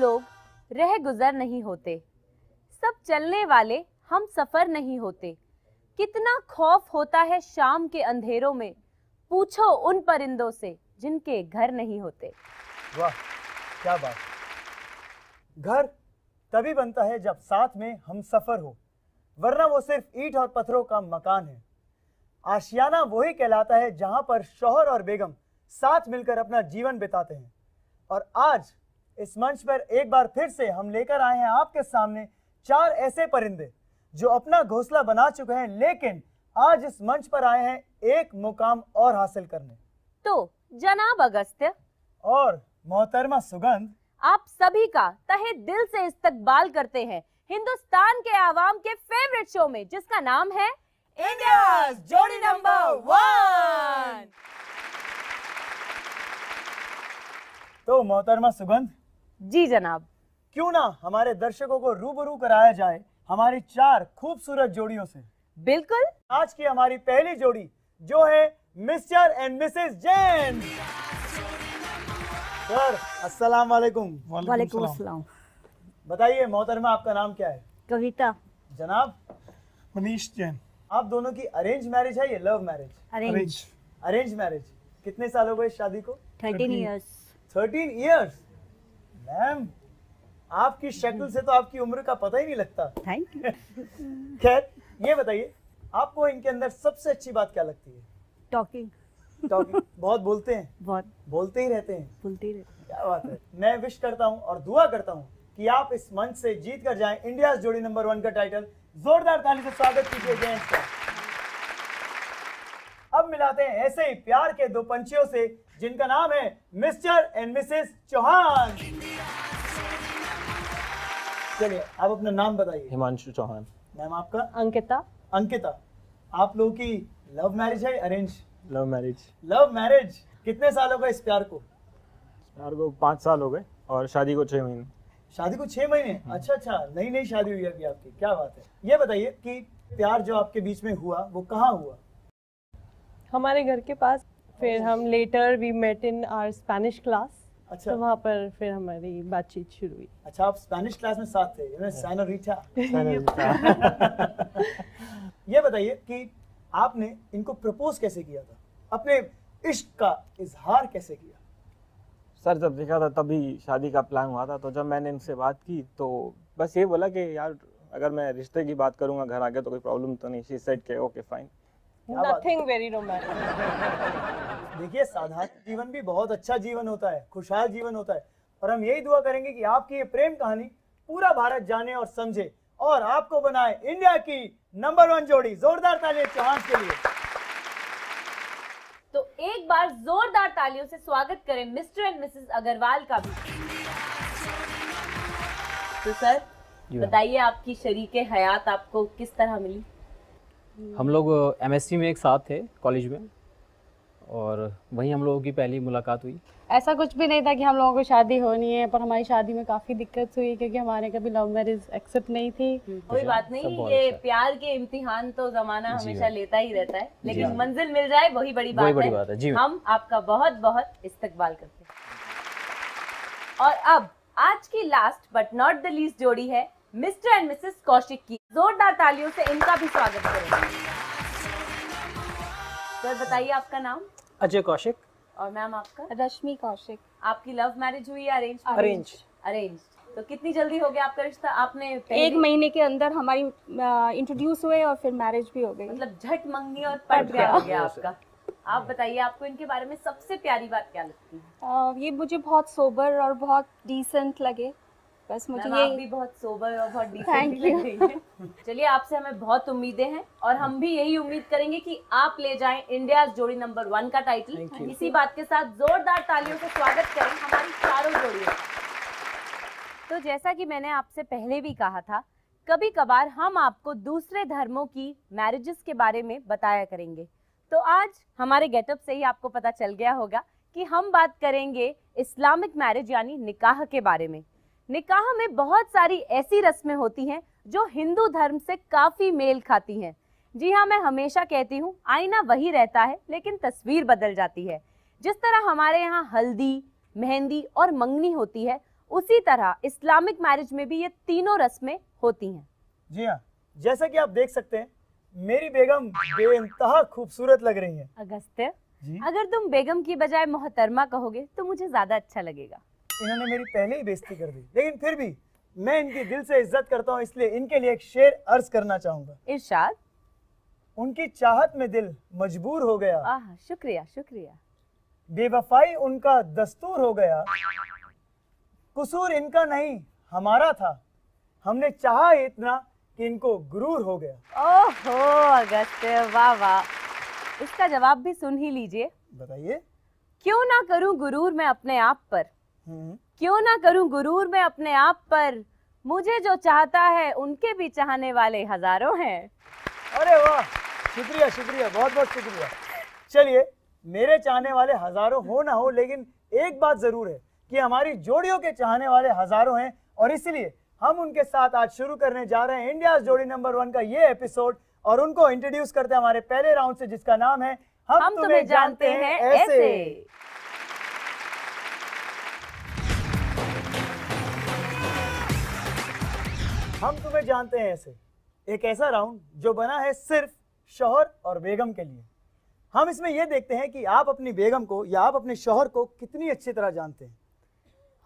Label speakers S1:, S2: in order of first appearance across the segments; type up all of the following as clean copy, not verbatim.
S1: लोग रह गुजर नहीं होते, सब चलने वाले हम सफर नहीं होते। कितना खौफ होता है शाम के अंधेरों में, पूछो उन परिंदों से जिनके घर नहीं होते।
S2: वाह क्या बात। घर तभी बनता है जब साथ में हम सफर हो, वरना वो सिर्फ ईंट और पत्थरों का मकान है। आशियाना वही कहलाता है जहां पर शौहर और बेगम साथ मिलकर अपना जीवन बिताते हैं। और आज इस मंच पर एक बार फिर से हम लेकर आए हैं आपके सामने 4 ऐसे परिंदे जो अपना घोंसला बना चुके हैं, लेकिन आज इस मंच पर आए हैं एक मुकाम और हासिल करने।
S1: तो जनाब अगस्त्य
S2: और मोहतरमा सुगंध,
S1: आप सभी का तहे दिल से इस्तकबाल करते हैं हिंदुस्तान के आवाम के फेवरेट शो में, जिसका नाम है इंडियाज़ जोड़ी नंबर 1।
S2: तो मोहतरमा सुगंध
S1: जी जनाब,
S2: क्यों ना हमारे दर्शकों को रूबरू कराया जाए हमारी 4 खूबसूरत जोड़ियों से।
S1: बिल्कुल।
S2: आज की हमारी पहली जोड़ी जो है mister and Mrs Jain. Sir अस्सलाम वालेकुम।
S3: वालेकुम अस्सलाम।
S2: बताइए मोहतरमा, आपका नाम क्या है?
S3: कविता।
S2: जनाब
S4: मनीष जैन।
S2: आप दोनों की अरेंज मैरिज है या love marriage?
S3: Arrange.
S2: Arrange marriage. कितने साल हो गए शादी को?
S3: 13 इयर्स।
S2: 13 इयर्स। मैम आपकी शक्ल से तो आपकी उम्र का पता ही नहीं लगता।
S3: Thank you.
S2: खैर ये बताइए, आपको इनके अंदर सबसे अच्छी बात क्या लगती है?
S3: टॉकिंग।
S2: टॉकिंग। बहुत बोलते हैं?
S3: बहुत
S2: बोलते ही रहते हैं।
S3: बोलते ही रहते।
S2: क्या बात है। मैं विश करता हूं और दुआ करता हूं कि आप इस मंच से जीत कर जाएं इंडिया जोड़ी नंबर 1 का टाइटल। जोरदार ताली से स्वागत कीजिए जेंट्स का। अब मिलाते हैं ऐसे ही प्यार के 2 पंछियों से जिनका नाम है मिस्टर एंड मिसेस चौहान। चलिए आप अपना नाम बताइए।
S4: हिमांशु चौहान।
S2: मैम आपका?
S1: अंकिता।
S2: अंकिता। आप लोगों की लव मैरिज है arrange?
S4: Love marriage.
S2: Love marriage. कितने साल हो गए इस प्यार को?
S4: प्यार को 5 साल हो गए और शादी को 6 महीने।
S2: शादी को 6 महीने? अच्छा, नई नई शादी हुई है अभी आपकी। क्या बात है। ये बताइए कि प्यार जो आपके बीच में हुआ वो कहाँ हुआ?
S5: हमारे घर के पास। फिर हम later we met in our Spanish class.
S2: अच्छा।
S5: तो वहाँ पर फिर हमारी बातचीत शुरू हुई।
S2: अच्छा, आप स्पेनिश क्लास में साथ थे? सेनोरिटा। ये बताइए कि आपने इनको प्रपोज कैसे किया था, अपने इश्क का इजहार कैसे किया?
S4: सर जब देखा था तभी शादी का प्लान हुआ था, तो जब मैंने इनसे बात की तो बस ये बोला कि यार अगर मैं रिश्ते की बात करूंगा घर आके तो कोई प्रॉब्लम तो नहीं। शी सेड के okay fine.
S5: Nothing very romantic.
S2: देखिए साधारण जीवन भी बहुत अच्छा जीवन होता है, खुशहाल जीवन होता है, और हम यही दुआ करेंगे कि आपकी ये प्रेम कहानी पूरा भारत जाने और समझे और आपको बनाए इंडिया की नंबर 1 जोड़ी। जोरदार तालियां चौहान के लिए।
S1: तो एक बार जोरदार तालियों से स्वागत करें मिस्टर एंड मिसेस अग्रवाल का भी। तो सर बताइए, आपकी शरीके हयात आपको किस तरह मिली?
S6: हम लोग एमएससी में एक साथ थे कॉलेज में, और वहीं हम लोगों की पहली मुलाकात हुई।
S7: ऐसा कुछ भी नहीं था कि हम लोगों को शादी होनी है, पर हमारी शादी में काफ़ी दिक्कत हुई क्योंकि हमारे कभी लव मैरिज एक्सेप्ट नहीं थी।
S1: कोई बात नहीं, ये प्यार के इम्तिहान तो जमाना हमेशा लेता ही रहता है, लेकिन मंजिल मिल जाए वही बड़ी बात है। जी हम आपका बहुत बहुत इस्तकबाल करते हैं। और अब आज की last but not the least जोड़ी है मिस्टर एंड मिसेस कौशिक की। जोरदार तालियों से इनका भी स्वागत करें। सर बताइए आपका नाम?
S8: अजय कौशिक।
S1: और मैम आपका?
S7: रश्मि कौशिक।
S1: आपकी लव मैरिज हुई या अरेंज? अरेंज। तो कितनी जल्दी हो गया आपका रिश्ता? आपने
S7: 1 महीने के अंदर हमारी इंट्रोड्यूस हुए और फिर मैरिज भी हो गई।
S1: मतलब झट मंगी और पट गया हो गया आपका। आप बताइए, आपको इनके बारे में सबसे प्यारी बात क्या लगती है?
S7: ये मुझे बहुत सोबर और बहुत डिसेंट लगे। बस मुझे ये
S1: आप भी बहुत सोबर और बहुत डिसेंट लग रही है। चलिए, आपसे हमें बहुत उम्मीदें हैं और हम भी यही उम्मीद करेंगे कि आप ले जाएं इंडिया जोड़ी नंबर 1 का टाइटल। इसी बात के साथ जोरदार तालियों से स्वागत करें हमारी चारों जोड़ियों। तो जैसा कि मैंने आपसे पहले भी कहा था, कभी कभार हम आपको दूसरे धर्मों की मैरिजेस के बारे में बताया करेंगे। तो आज हमारे गेटअप से ही आपको पता चल गया होगा कि हम बात करेंगे इस्लामिक मैरिज यानी निकाह के बारे में। निकाह में बहुत सारी ऐसी रस्में होती हैं जो हिंदू धर्म से काफ़ी मेल खाती हैं। जी हाँ, मैं हमेशा कहती हूँ आईना वही रहता है लेकिन तस्वीर बदल जाती है। जिस तरह हमारे यहाँ हल्दी, मेहंदी और मंगनी होती है, उसी तरह इस्लामिक मैरिज में भी ये तीनों रस्में होती हैं।
S2: जी हाँ, जैसा कि आप देख सकते हैं मेरी बेगम बेइंतहा खूबसूरत लग रही है।
S1: अगस्त्य,
S2: जी,
S1: अगर तुम बेगम की बजाय मोहतरमा कहोगे तो मुझे ज्यादा अच्छा लगेगा।
S2: इन्होंने मेरी पहले ही बेइज्जती कर दी, लेकिन फिर भी मैं इनकी दिल से इज्जत करता हूँ, इसलिए इनके लिए एक शेर अर्ज करना चाहूंगा।
S1: इरशाद।
S2: उनकी चाहत में दिल मजबूर हो गया,
S1: आह, शुक्रिया शुक्रिया।
S2: बेवफाई उनका दस्तूर हो गया, कसूर इनका नहीं हमारा था, हमने चाहा इतना कि इनको गुरूर हो गया।
S1: ओहो अगस्त्य, वाह वाह। इसका जवाब भी सुन ही लीजिए।
S2: बताइए।
S1: क्यों ना करूं गुरूर मैं अपने आप पर,
S2: हम्म,
S1: क्यों ना करूं गुरूर मैं अपने आप पर, मुझे जो चाहता है उनके भी चाहने वाले हजारों हैं।
S2: अरे वाह, शुक्रिया शुक्रिया, बहुत बहुत शुक्रिया। चलिए, मेरे चाहने वाले हजारों हो ना हो, लेकिन एक बात जरूर है कि हमारी जोड़ियों के चाहने वाले हजारों हैं, और इसलिए हम उनके साथ आज शुरू करने जा रहे हैं इंडिया जोड़ी नंबर 1 का ये एपिसोड, और उनको इंट्रोड्यूस करते हैं हमारे पहले राउंड से, जिसका नाम है
S1: हम तुम्हें जानते हैं ऐसे।
S2: हम तुम्हें जानते हैं ऐसे, एक ऐसा राउंड जो बना है सिर्फ शौहर और बेगम के लिए। हम इसमें यह देखते हैं कि आप अपनी बेगम को या आप अपने शौहर को कितनी अच्छी तरह जानते हैं।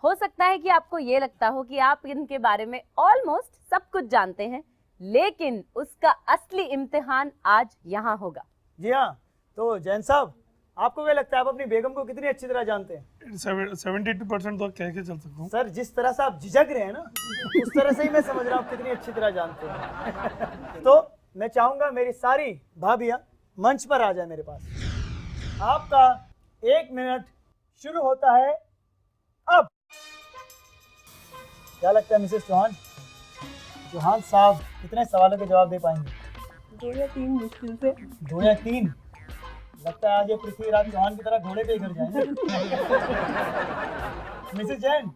S1: हो सकता है कि आपको ये लगता हो कि आप इनके बारे में ऑलमोस्ट सब कुछ जानते हैं, लेकिन उसका असली इम्तिहान आज यहाँ होगा।
S2: जी हाँ, तो जैन साहब, आपको क्या लगता है आप अपनी बेगम को कितनी अच्छी तरह जानते हैं?
S8: 72% तो कह के चल सकता हूँ।
S2: सर, जिस तरह से आप झिझक रहे हैं ना, उस तरह से ही मैं समझ रहा हूँ कितनी अच्छी तरह जानते हैं। तो मैं चाहूंगा मेरी सारी भाभियां मंच पर आ जाए मेरे पास। आपका 1 मिनट शुरू होता है अब। क्या लगता है मिसेस चौहान, चौहान साहब कितने सवालों के जवाब दे पाएंगे?
S5: 2 या 3 मुश्किल से।
S2: 2 या 3? लगता है आज ये पृथ्वीराज चौहान की तरह घोड़े पे ही घर जाएंगे। मिसेस जैन,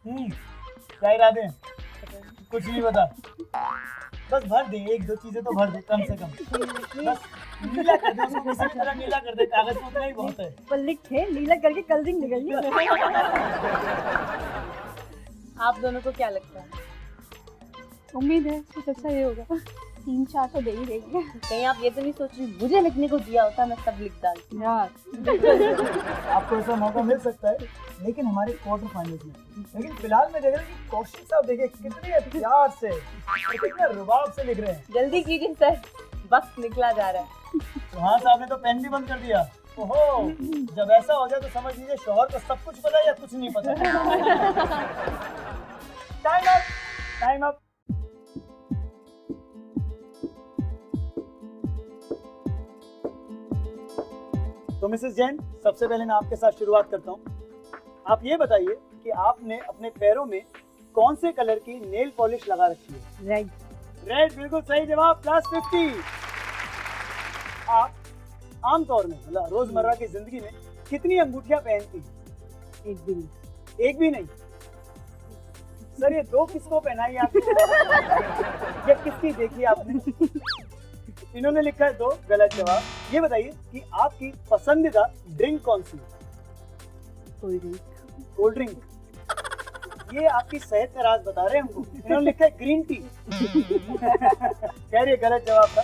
S2: क्या इरादे हैं? कुछ नहीं पता, बस भर दे, 1-2 चीजें तो भर दे कम से कम, बस नीला कर दे उसको, किसी भी तरह नीला कर दे, कागज में उतना ही बहुत है।
S3: पर लिखे नीला करके कल दिन निकल
S5: आप दोनों को क्या लगता है?
S7: उम्मीद है कुछ अच्छा ये होगा। 3-4 तो दे ही देंगे
S1: कहीं आप ये तो नहीं सोच रही मुझे लिखने को दिया होता मैं सब लिख डालती।
S7: यार।
S2: आपको ऐसा मौका मिल सकता है, लेकिन हमारे क्वार्टर फाइनल्स में। लेकिन फिलहाल मैं देख रहा हूँ कि कौशिक साहब देखिए कितने प्यार से और कितने रुबाब से लिख रहे हैं।
S1: जल्दी कीजिए सर, वक्त निकला जा रहा है।
S2: चौहान साहब ने तो पेन भी बंद कर दिया। ओहो, जब ऐसा हो जाए तो समझ लीजिए शौहर को सब कुछ पता है या कुछ नहीं पता। Time up, time up. तो मिसेस जैन, सबसे पहले मैं आपके साथ शुरुआत करता हूँ। आप ये बताइए कि आपने अपने पैरों में कौन से कलर की नेल पॉलिश लगा रखी है?
S3: रेड।
S2: रेड, बिल्कुल सही जवाब, +50। आप आमतौर में मतलब रोजमर्रा की जिंदगी में कितनी अंगूठियां पहनती हैं?
S3: एक भी नहीं।
S2: एक भी नहीं? सर, ये 2 किसको पहनाई आपने? ये किसकी देखी आपने? इन्होंने लिखा है 2, गलत जवाब। ये बताइए कि आपकी पसंदीदा ड्रिंक कौन सी है?
S3: Cold drink.
S2: Cold drink. ये आपकी सेहत का राज बता रहे हैं हमको। इन्होंने लिखा है ग्रीन टी। खैर, ये गलत जवाब था।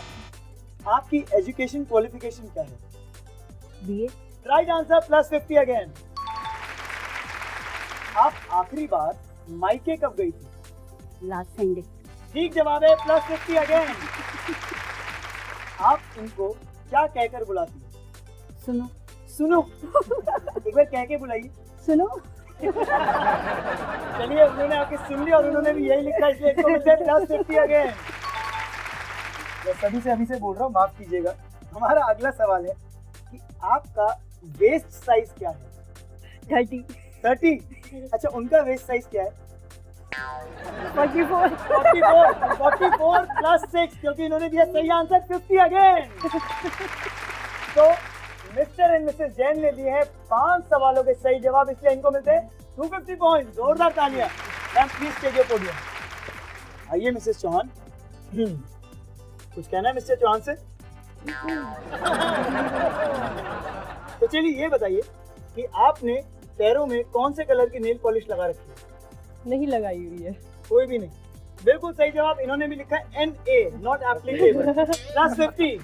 S2: आपकी एजुकेशन क्वालिफिकेशन क्या है?
S3: बीए।
S2: Right answer, +50 again. आप आखिरी बार मायके कब गई थी?
S3: Last Sunday.
S2: ठीक जवाब है, +50 अगेन। आप इनको क्या कहकर बुलाती हैं?
S3: सुनो।
S2: सुनो। एक बार कह के बुलाइए।
S3: सुनो।
S2: चलिए, उन्होंने आपकी सुन ली और उन्होंने भी यही लिखा, इसलिए इनको मिलता है +50 अगेन। मैं सभी से अभी से बोल रहा हूँ, माफ कीजिएगा। हमारा अगला सवाल है कि आपका वेस्ट साइज क्या है?
S3: 30।
S2: 30? अच्छा, उनका वेस्ट साइज क्या है?
S3: 44।
S2: 44 +6, क्योंकि इन्होंने दिया सही आंसर 50 अगेन। तो मिस्टर एंड मिसेस जैन ने दिए हैं 5 सवालों के सही जवाब, इसलिए इनको मिलते हैं 250 पॉइंट। जोरदार तालियां। मैम प्लीज स्टेज पे पोडियम। आइए मिसेस चौहान, कुछ कहना है मिस्टर चौहान से? तो चलिए ये बताइए कि आपने पैरों में कौन से कलर की नेल पॉलिश लगा रखी है?
S5: नहीं लगाई हुई है।
S2: कोई भी नहीं। बिल्कुल सही जवाब। इन्होंने भी लिखा है NA, नॉट एप्लीकेबल। प्लस 50।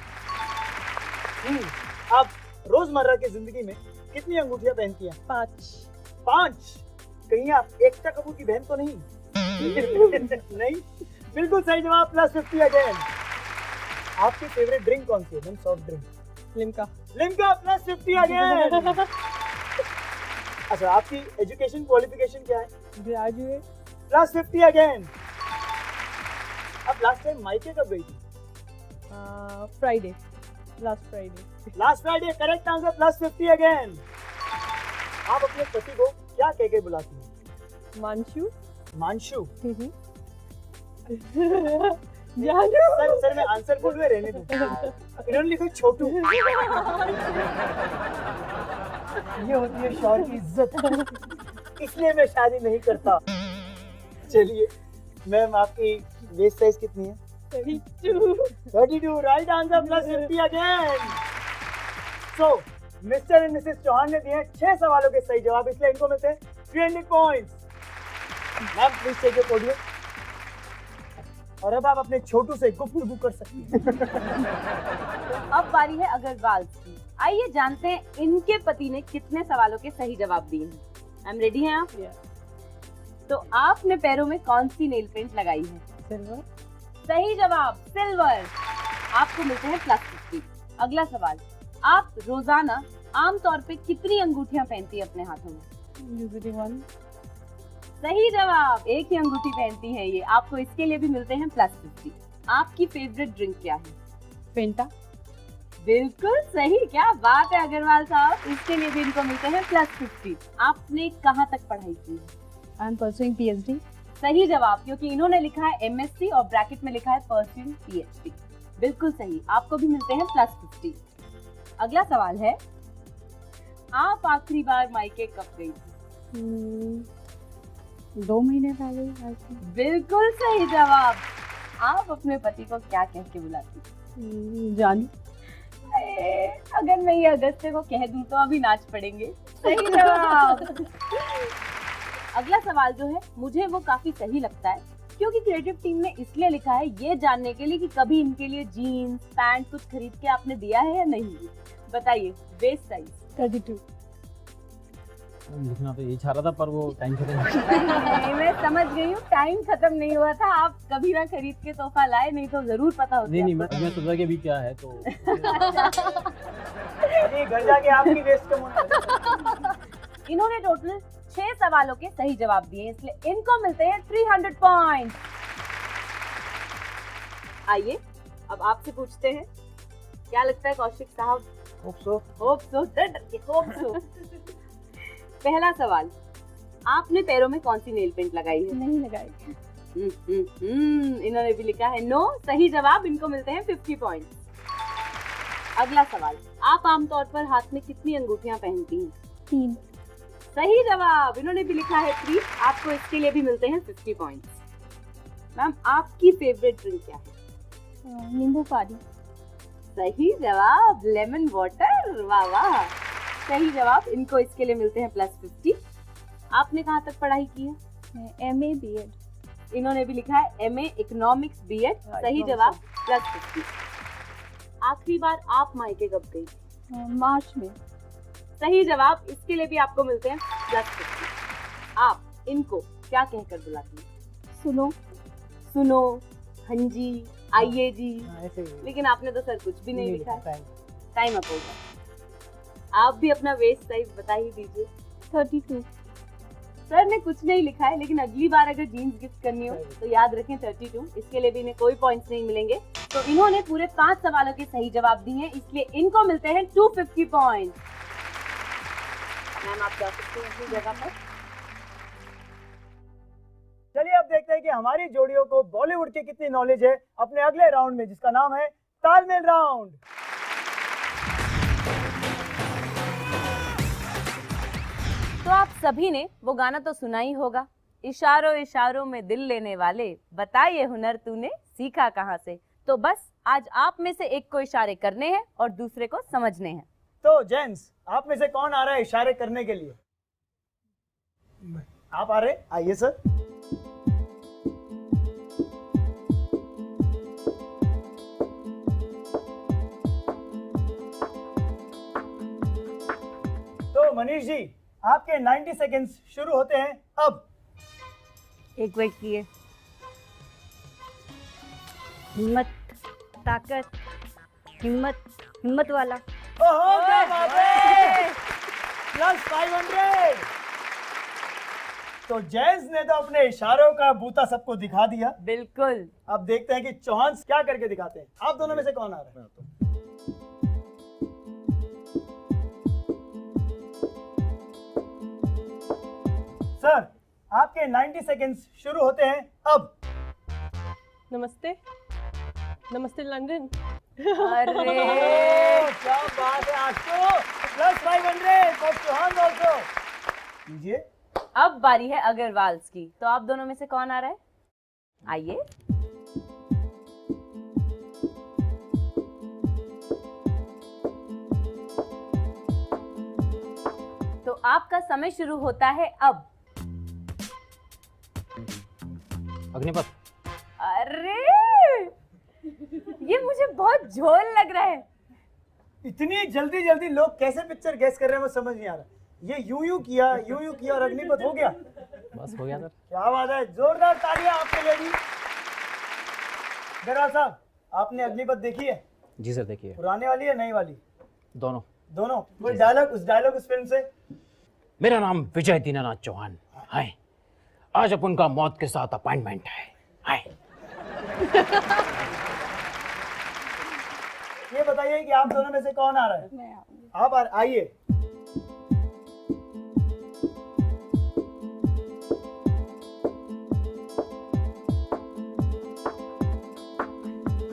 S2: अब रोजमर्रा की जिंदगी में कितनी अंगूठियां पहनती हैं? 5। कहीं आप एकता कपूर की बहन तो नहीं? नहीं, बिल्कुल सही जवाब। Plus 50 again. आपकी फेवरेट ड्रिंक कौन सी है? Soft drink.
S5: Limca.
S2: Plus 50 again. अच्छा, आपकी एजुकेशन क्वालिफिकेशन क्या है?
S5: ग्रेजुएट।
S2: Plus 50 again. अब लास्ट टाइम मायके कब गई थी?
S5: Friday. Last Friday. Correct answer. Plus 50 again. आप अपने पति को क्या कह के बुलाती हैं? मानशु। जानू। सर मैं आंसर बोल रहे रहने दूं। इन्होंने लिखा छोटू। ये होती है शौहर की इज्जत, इसलिए मैं शादी नहीं करता। चलिए मैम, आपकी वेस्ट साइज कितनी है? 32। Right answer. Plus 50 again. So mister and Mrs Chauhan ने दिए 6 सवालों के सही जवाब, इसलिए इनको मिलते हैं 300 points. Ma'am please take your podium. और अब आप अपने छोटू से गुफ्तगू कर सकती हैं।
S1: अब बारी है अग्रवाल की। आइए जानते हैं इनके पति ने कितने सवालों के सही जवाब दिए हैं। I'm ready हैं आप? तो आपने पैरों में कौन सी नेल पेंट लगाई है?
S5: सिल्वर।
S1: सही जवाब, सिल्वर। आपको मिलते हैं प्लस 50। अगला सवाल, आप रोजाना आमतौर पे कितनी अंगूठियां पहनती है अपने हाथों में?
S5: यूजुअली 1।
S1: सही जवाब, एक ही अंगूठी पहनती है ये। आपको इसके लिए भी मिलते हैं प्लस 50। आपकी फेवरेट ड्रिंक क्या है?
S7: फेंटा।
S1: बिल्कुल सही, क्या बात है अग्रवाल साहब। इसके लिए भी इनको मिलते हैं प्लस 50। आपने कहाँ तक पढ़ाई की है?
S7: I am pursuing PhD।
S1: सही जवाब, क्योंकि इन्होंने लिखा है MSc और ब्रैकेट में लिखा है परस्यूइंग PhD। बिल्कुल सही, आपको भी मिलते हैं प्लस 50। अगला सवाल है, आप आखिरी बार मायके कब गई थी?
S7: 2 महीने पहले।
S1: बिल्कुल सही जवाब। आप अपने पति को क्या कह के बुलाती?
S7: जानू।
S1: अगर मैं ये अगस्त्य को कह दूं तो अभी नाच पड़ेंगे। सही जवाब। अगला सवाल जो है, मुझे वो काफी सही लगता है, क्योंकि क्रिएटिव टीम ने इसलिए लिखा है ये जानने के लिए कि कभी इनके लिए जीन्स पैंट कुछ खरीद के आपने दिया है या नहीं। बताइए, वेस्ट साइज।
S7: 32।
S6: लिखना तो यही चाह रहा था, पर वो टाइम खत्म
S1: मैं समझ गई हूँ, टाइम खत्म नहीं हुआ था। आप कभी ना खरीद के तोहफा लाए, नहीं तो जरूर पता होता।
S6: नहीं, मैं सोचा कि अभी क्या है तो
S2: घर जाके आपकी वेस्ट कम होना।
S1: इन्होंने टोटल 6 सवालों के सही जवाब दिए, इसलिए इनको मिलते हैं 300 पॉइंट। आइए अब आपसे पूछते हैं, क्या लगता है कौशिक साहब?
S2: Hope so.
S1: पहला सवाल, आपने पैरों में कौन सी नेल पेंट लगाई है?
S7: नहीं लगाई।
S1: इन्होंने भी लिखा है नो। सही जवाब, इनको मिलते हैं 50 पॉइंट। अगला सवाल, आप आमतौर पर हाथ में कितनी अंगूठियां पहनती हैं?
S7: 3।
S1: सही जवाब, इन्होंने भी लिखा है 3। आपको इसके लिए भी मिलते हैं 50 पॉइंट्स। मैम, आपकी फेवरेट ड्रिंक क्या है?
S7: नींबू पानी।
S1: सही जवाब, लेमन वाटर। वाह वाह, सही जवाब। इनको इसके लिए मिलते हैं प्लस 50। आपने कहाँ तक पढ़ाई की है?
S7: MA B.Ed।
S1: इन्होंने भी लिखा है MA इकोनॉमिक्स B.Ed। सही जवाब, प्लस 50। आखिरी बार आप मायके कब गई?
S7: मार्च में।
S1: सही जवाब, इसके लिए भी आपको मिलते हैं प्लस 50। आप इनको क्या कहकर बुलाती हैं?
S7: सुनो।
S1: सुनो, हाँ जी, आइए जी। लेकिन आपने तो सर कुछ भी नहीं लिखा है। टाइम अप होगा। आप भी अपना वेस्ट साइज बता ही दीजिए।
S7: 32।
S1: सर ने कुछ नहीं लिखा है, लेकिन अगली बार अगर जीन्स गिफ्ट करनी हो तो याद रखें 32। इसके लिए भी इन्हें कोई पॉइंट्स नहीं मिलेंगे। तो इन्होंने पूरे 5 सवालों के सही जवाब दिए हैं, इसलिए इनको मिलते हैं 250 पॉइंट। मैम, आप जा सकते हैं अपनी जगह पर।
S2: चलिए अब देखते हैं कि हमारी जोड़ियों को बॉलीवुड की कितनी नॉलेज है अपने अगले राउंड में, जिसका नाम है तालमेल राउंड।
S1: तो आप सभी ने वो गाना तो सुना ही होगा, इशारों इशारों में दिल लेने वाले, बता ये हुनर तूने सीखा कहाँ से। तो बस आज आप में से एक को इशारे करने हैं और दूसरे को समझने हैं।
S2: तो जेंट्स, आप में से कौन आ रहा है इशारे करने के लिए? आप आ रहे? आइए सर। मनीष जी, आपके 90 सेकंड्स शुरू होते हैं अब।
S3: एक वेट किए। हिम्मत, ताकत, हिम्मत, हिम्मत वाला।
S2: ओहो, क्या बात है! प्लस 500। तो जेंट्स ने तो अपने इशारों का बूता सबको दिखा दिया।
S1: बिल्कुल।
S2: अब देखते हैं कि चौहान क्या करके दिखाते हैं। आप दोनों में से कौन आ रहा है? सर, आपके 90 सेकंड्स शुरू होते हैं अब।
S7: नमस्ते, नमस्ते लंदन।
S1: अरे
S2: क्या बात है! आपको प्लस 500 फॉर चौहान ऑल्सो। लीजिए।
S1: अब बारी है अग्रवाल्स की, तो आप दोनों में से कौन आ रहा है? आइए। तो आपका समय शुरू होता है अब।
S6: अग्निपथ।
S1: अरे ये मुझे बहुत झोल लग रहा है।
S2: इतनी जल्दी जल्दी लोग कैसे पिक्चर गैस कर रहे हैं, वो समझ नहीं आ रहा। ये यूं किया और अग्निपथ हो गया।
S6: बस हो गया सर।
S2: क्या बात है! जोरदार तालियां आपके लिए भी। गरवाल साहब, आपने अग्निपथ देखी है?
S6: जी सर, देखिए।
S2: पुराने वाली या नई वाली?
S6: दोनों।
S2: दोनों। कोई डायलॉग उस फिल्म से?
S6: मेरा नाम विजय दीनानाथ चौहान है। आज अपन का मौत के साथ अपॉइंटमेंट है।
S2: ये बताइए कि आप दोनों में से कौन आ रहा है?
S7: मैं आऊंगी।
S2: आप आइए।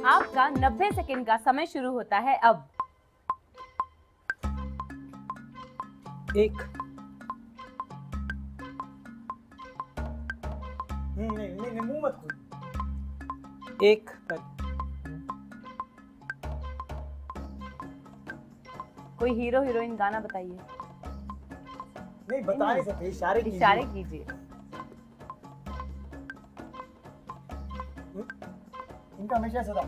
S1: आपका 90 सेकंड का समय शुरू होता है अब।
S5: एक।
S2: नहीं, मुंह मत खोल।
S5: एक।
S1: कोई हीरो हीरोइन गाना बताइए।
S2: नहीं, बता नहीं सकते, इशारे
S1: कीजिए।
S2: इनका हमेशा ऐसा था।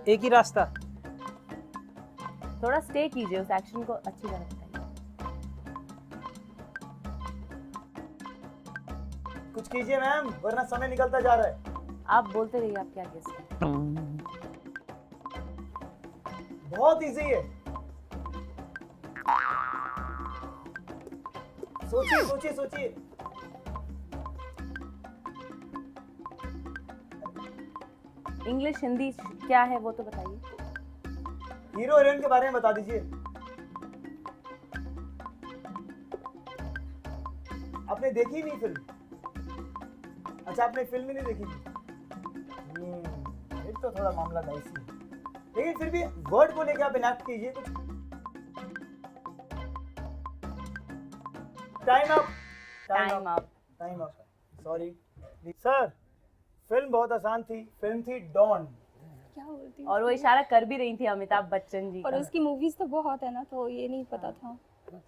S5: एक ही रास्ता।
S1: थोड़ा स्टे कीजिए, उस एक्शन को अच्छी तरह बताइए।
S2: कुछ कीजिए मैम, वरना समय निकलता जा रहा है।
S1: आप बोलते रहिए, आप क्या गेस करें।
S2: बहुत इजी है। सोचिए।
S1: इंग्लिश हिंदी क्या है वो तो बताइए।
S2: हीरो हीरोइन के बारे में बता दीजिए। आपने देखी नहीं फिल्म? अच्छा, आपने फिल्म ही नहीं देखी। एक तो थोड़ा मामला डाइसी है, लेकिन फिर भी वर्ड को लेके आप इनैक्ट कीजिए कुछ। Time up. Sorry sir, film बहुत आसान थी। फिल्म थी डॉन।
S7: क्या बोलती
S1: और वो इशारा कर भी रही थी अमिताभ बच्चन जी
S7: और
S1: का।
S7: उसकी मूवीज तो बहुत है ना, तो ये नहीं पता था।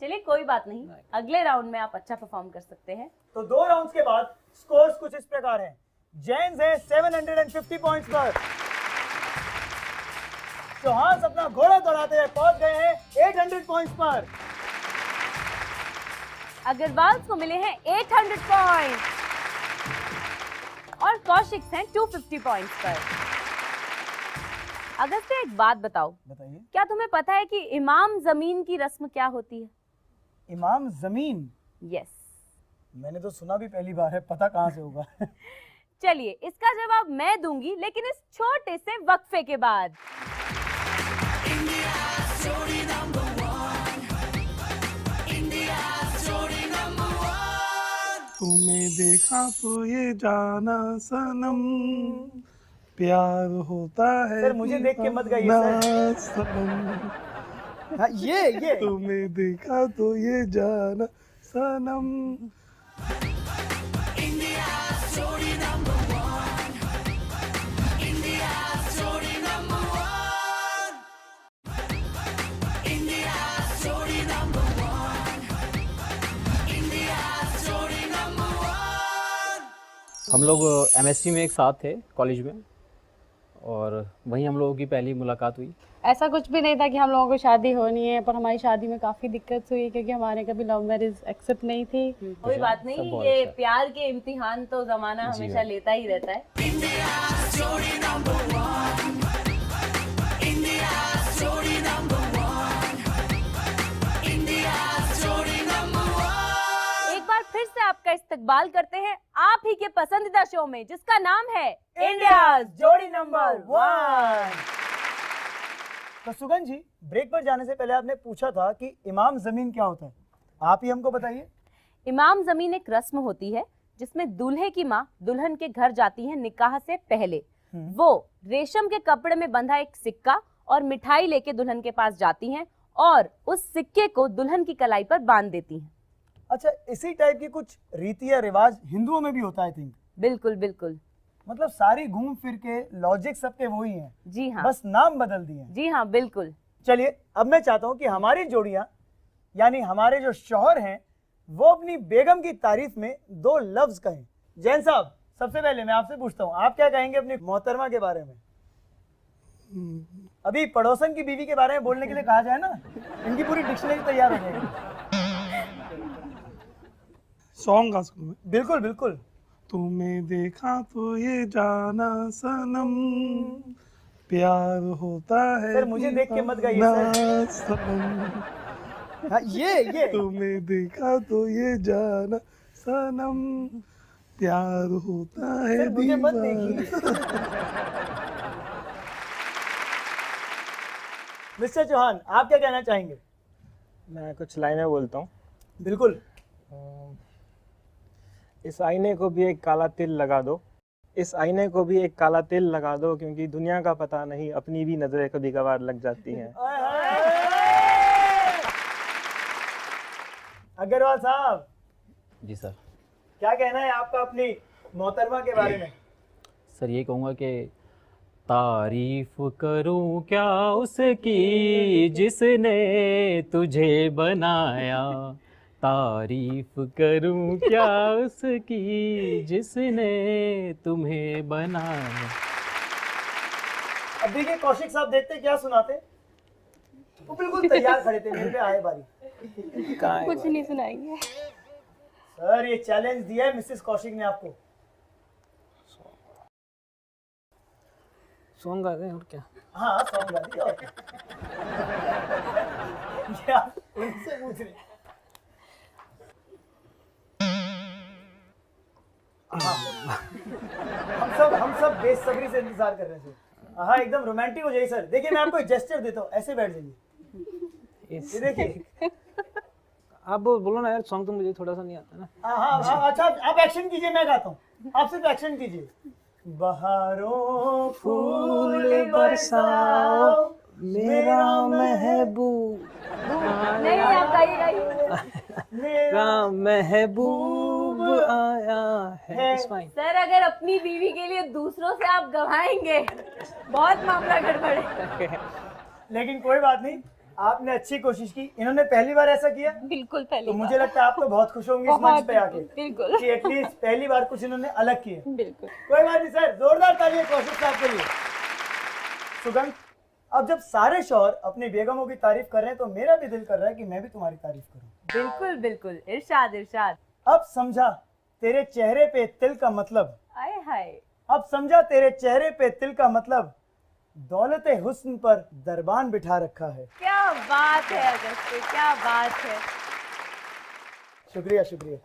S1: चलिए कोई बात नहीं, अगले राउंड में आप अच्छा परफॉर्म कर सकते हैं।
S2: तो 2 राउंड्स के बाद स्कोर्स कुछ इस प्रकार हैं। जेम्स है 750 पॉइंट्स पर। चौहान अपना घोड़ा दौड़ाते हुए पहुंच गए हैं 800 पॉइंट्स पर।
S1: अग्रवाल को मिले हैं 800 पॉइंट्स और कौशिक हैं 250 पॉइंट्स पर। अगस्त्य, एक बात बताओ,
S2: बताइए।
S1: क्या तुम्हें पता है कि इमाम जमीन की रस्म क्या होती है?
S2: इमाम जमीन?
S1: यस।
S2: मैंने तो सुना भी पहली बार है, पता कहाँ से होगा?
S1: चलिए, इसका जवाब मैं दूंगी, लेकिन इस छोटे से वक्फे के बाद।
S8: तुम्हें देखा तो ये जाना सनम, प्यार होता है।
S2: सर, मुझे देख के मत गाइए सर।
S8: सनम।
S2: हाँ, ये
S8: तुम्हें देखा तो ये जाना सनम।
S6: हम लोग एमएससी में एक साथ थे कॉलेज में, और वहीं हम लोगों की पहली मुलाकात हुई।
S7: ऐसा कुछ भी नहीं था कि हम लोगों को शादी होनी है, पर हमारी शादी में काफ़ी दिक्कत हुई क्योंकि हमारे कभी लव मैरिज एक्सेप्ट नहीं थी।
S1: कोई बात नहीं,
S6: सब बहुत
S1: ये
S6: अच्छा।
S1: प्यार के इम्तिहान तो जमाना हमेशा लेता ही रहता है। एक बार फिर से आपका इस्तकबाल करते हैं आप ही के पसंदीदा शो में, जिसका नाम है
S2: इंडिया जोड़ी नंबर 1। तो सुगन जी, ब्रेक पर जाने से पहले आपने पूछा था कि इमाम जमीन क्या होता है, आप ही हमको बताइए।
S1: इमाम जमीन एक रस्म होती है जिसमें दूल्हे की माँ दुल्हन के घर जाती है निकाह से पहले। वो रेशम के कपड़े में बंधा एक सिक्का और मिठाई लेके दुल्हन के पास जाती हैं और उस सिक्के को दुल्हन की कलाई पर बांध देती हैं।
S2: अच्छा, इसी टाइप की कुछ रीति या रिवाज हिंदुओं में भी होता है आई थिंक।
S1: बिल्कुल बिल्कुल।
S2: मतलब सारी घूम फिर के लॉजिक सबके वही हैं,
S1: जी हाँ,
S2: बस नाम बदल दिए हैं।
S1: जी हाँ बिल्कुल।
S2: चलिए, अब मैं चाहता हूँ कि हमारी जोड़ियां यानी हमारे जो शौहर हैं वो अपनी बेगम की तारीफ में 2 लफ्ज कहें। जैन साहब, सबसे पहले मैं आपसे पूछता हूँ, आप क्या कहेंगे अपनी मोहतरमा के बारे में? अभी पड़ोसन की बीवी के बारे में बोलने के लिए कहा जाए ना, इनकी पूरी डिक्शनरी तैयार हो जाएगी।
S8: सॉन्ग गा सकूं मैं?
S2: बिल्कुल बिल्कुल।
S8: तुम्हें देखा तो ये जाना सनम, प्यार होता है
S2: सर, मुझे देख के मत गाइए
S8: दीवाना सनम।
S2: हाँ, ये
S8: तुम्हें देखा तो ये जाना सनम, प्यार होता है
S2: सर, मुझे मत
S8: दीवाना।
S2: देखिए। मिस्टर चौहान, आप क्या कहना चाहेंगे?
S4: मैं कुछ लाइनें बोलता हूँ।
S2: बिल्कुल।
S4: इस आईने को भी एक काला तिल लगा दो, इस आईने को भी एक काला तिल लगा दो, क्योंकि दुनिया का पता नहीं, अपनी भी नजरें कभी कभार लग जाती हैं।
S2: अग्रवाल साहब,
S6: जी सर।
S2: क्या कहना है आपका अपनी मोहतरमा के बारे में?
S6: सर ये कहूँगा कि तारीफ करूं क्या उसकी जिसने तुझे बनाया, तारीफ करूं क्या उसकी जिसने तुम्हें बनाया।
S2: अब देखिए कौशिक साहब, देखते क्या सुनाते। वो बिल्कुल तैयार खड़े थे, मेरे पे आए बारी।
S7: कुछ नहीं सुनाएंगे।
S2: सर, ये चैलेंज दिया है मिसेस कौशिक ने आपको।
S9: सॉन्ग गा रहे हैं और क्या?
S2: हाँ, सॉन्ग गा दिया और क्या। ये आप उनसे पूछ रहे हैं। हाँ। हम सब बेसब्री से इंतजार कर रहे थे। हाँ, एकदम रोमांटिक हो जाइए सर। देखिए, मैं आपको एक जेस्चर देता हूँ, ऐसे बैठ जाइए। ये देखिए।
S9: आप बोलो ना यार, सॉन्ग तो मुझे थोड़ा सा नहीं आता ना।
S2: हाँ, अच्छा आप एक्शन कीजिए, मैं गाता हूँ। आप सिर्फ एक्शन कीजिए। बहारों फूल बरसाओ मेरा महबूब,
S1: नहीं आप गाइए।
S2: मेरा
S9: महबूब आया है। It's fine.
S1: सर, अगर अपनी बीवी के लिए दूसरों से आप गवाएंगे, बहुत मामला गड़बड़ है।
S2: लेकिन कोई बात नहीं, आपने अच्छी कोशिश की। इन्होंने पहली बार ऐसा किया,
S7: बिल्कुल पहली
S2: तो मुझे लगता है आप तो बहुत खुश होंगे इस मंच पे आके
S7: बिल्कुल
S2: कि एटलीस्ट पहली बार कुछ इन्होंने अलग किया।
S7: बिल्कुल।
S2: कोई बात नहीं सर, जोरदार तालियां कौशिक साहब के लिए। सुगंध, अब जब सारे शौहर अपनी बेगमों की तारीफ कर रहे हैं तो मेरा भी दिल कर रहा है कि मैं भी तुम्हारी तारीफ करूं।
S1: बिल्कुल बिल्कुल, इरशाद इरशाद।
S2: अब समझा तेरे चेहरे पे तिल का मतलब,
S1: आए हाय।
S2: अब समझा तेरे चेहरे पे तिल का मतलब, दौलते हुस्न पर दरबान बिठा रखा है।
S1: क्या बात है अगस्त्य, क्या बात है।
S2: शुक्रिया शुक्रिया।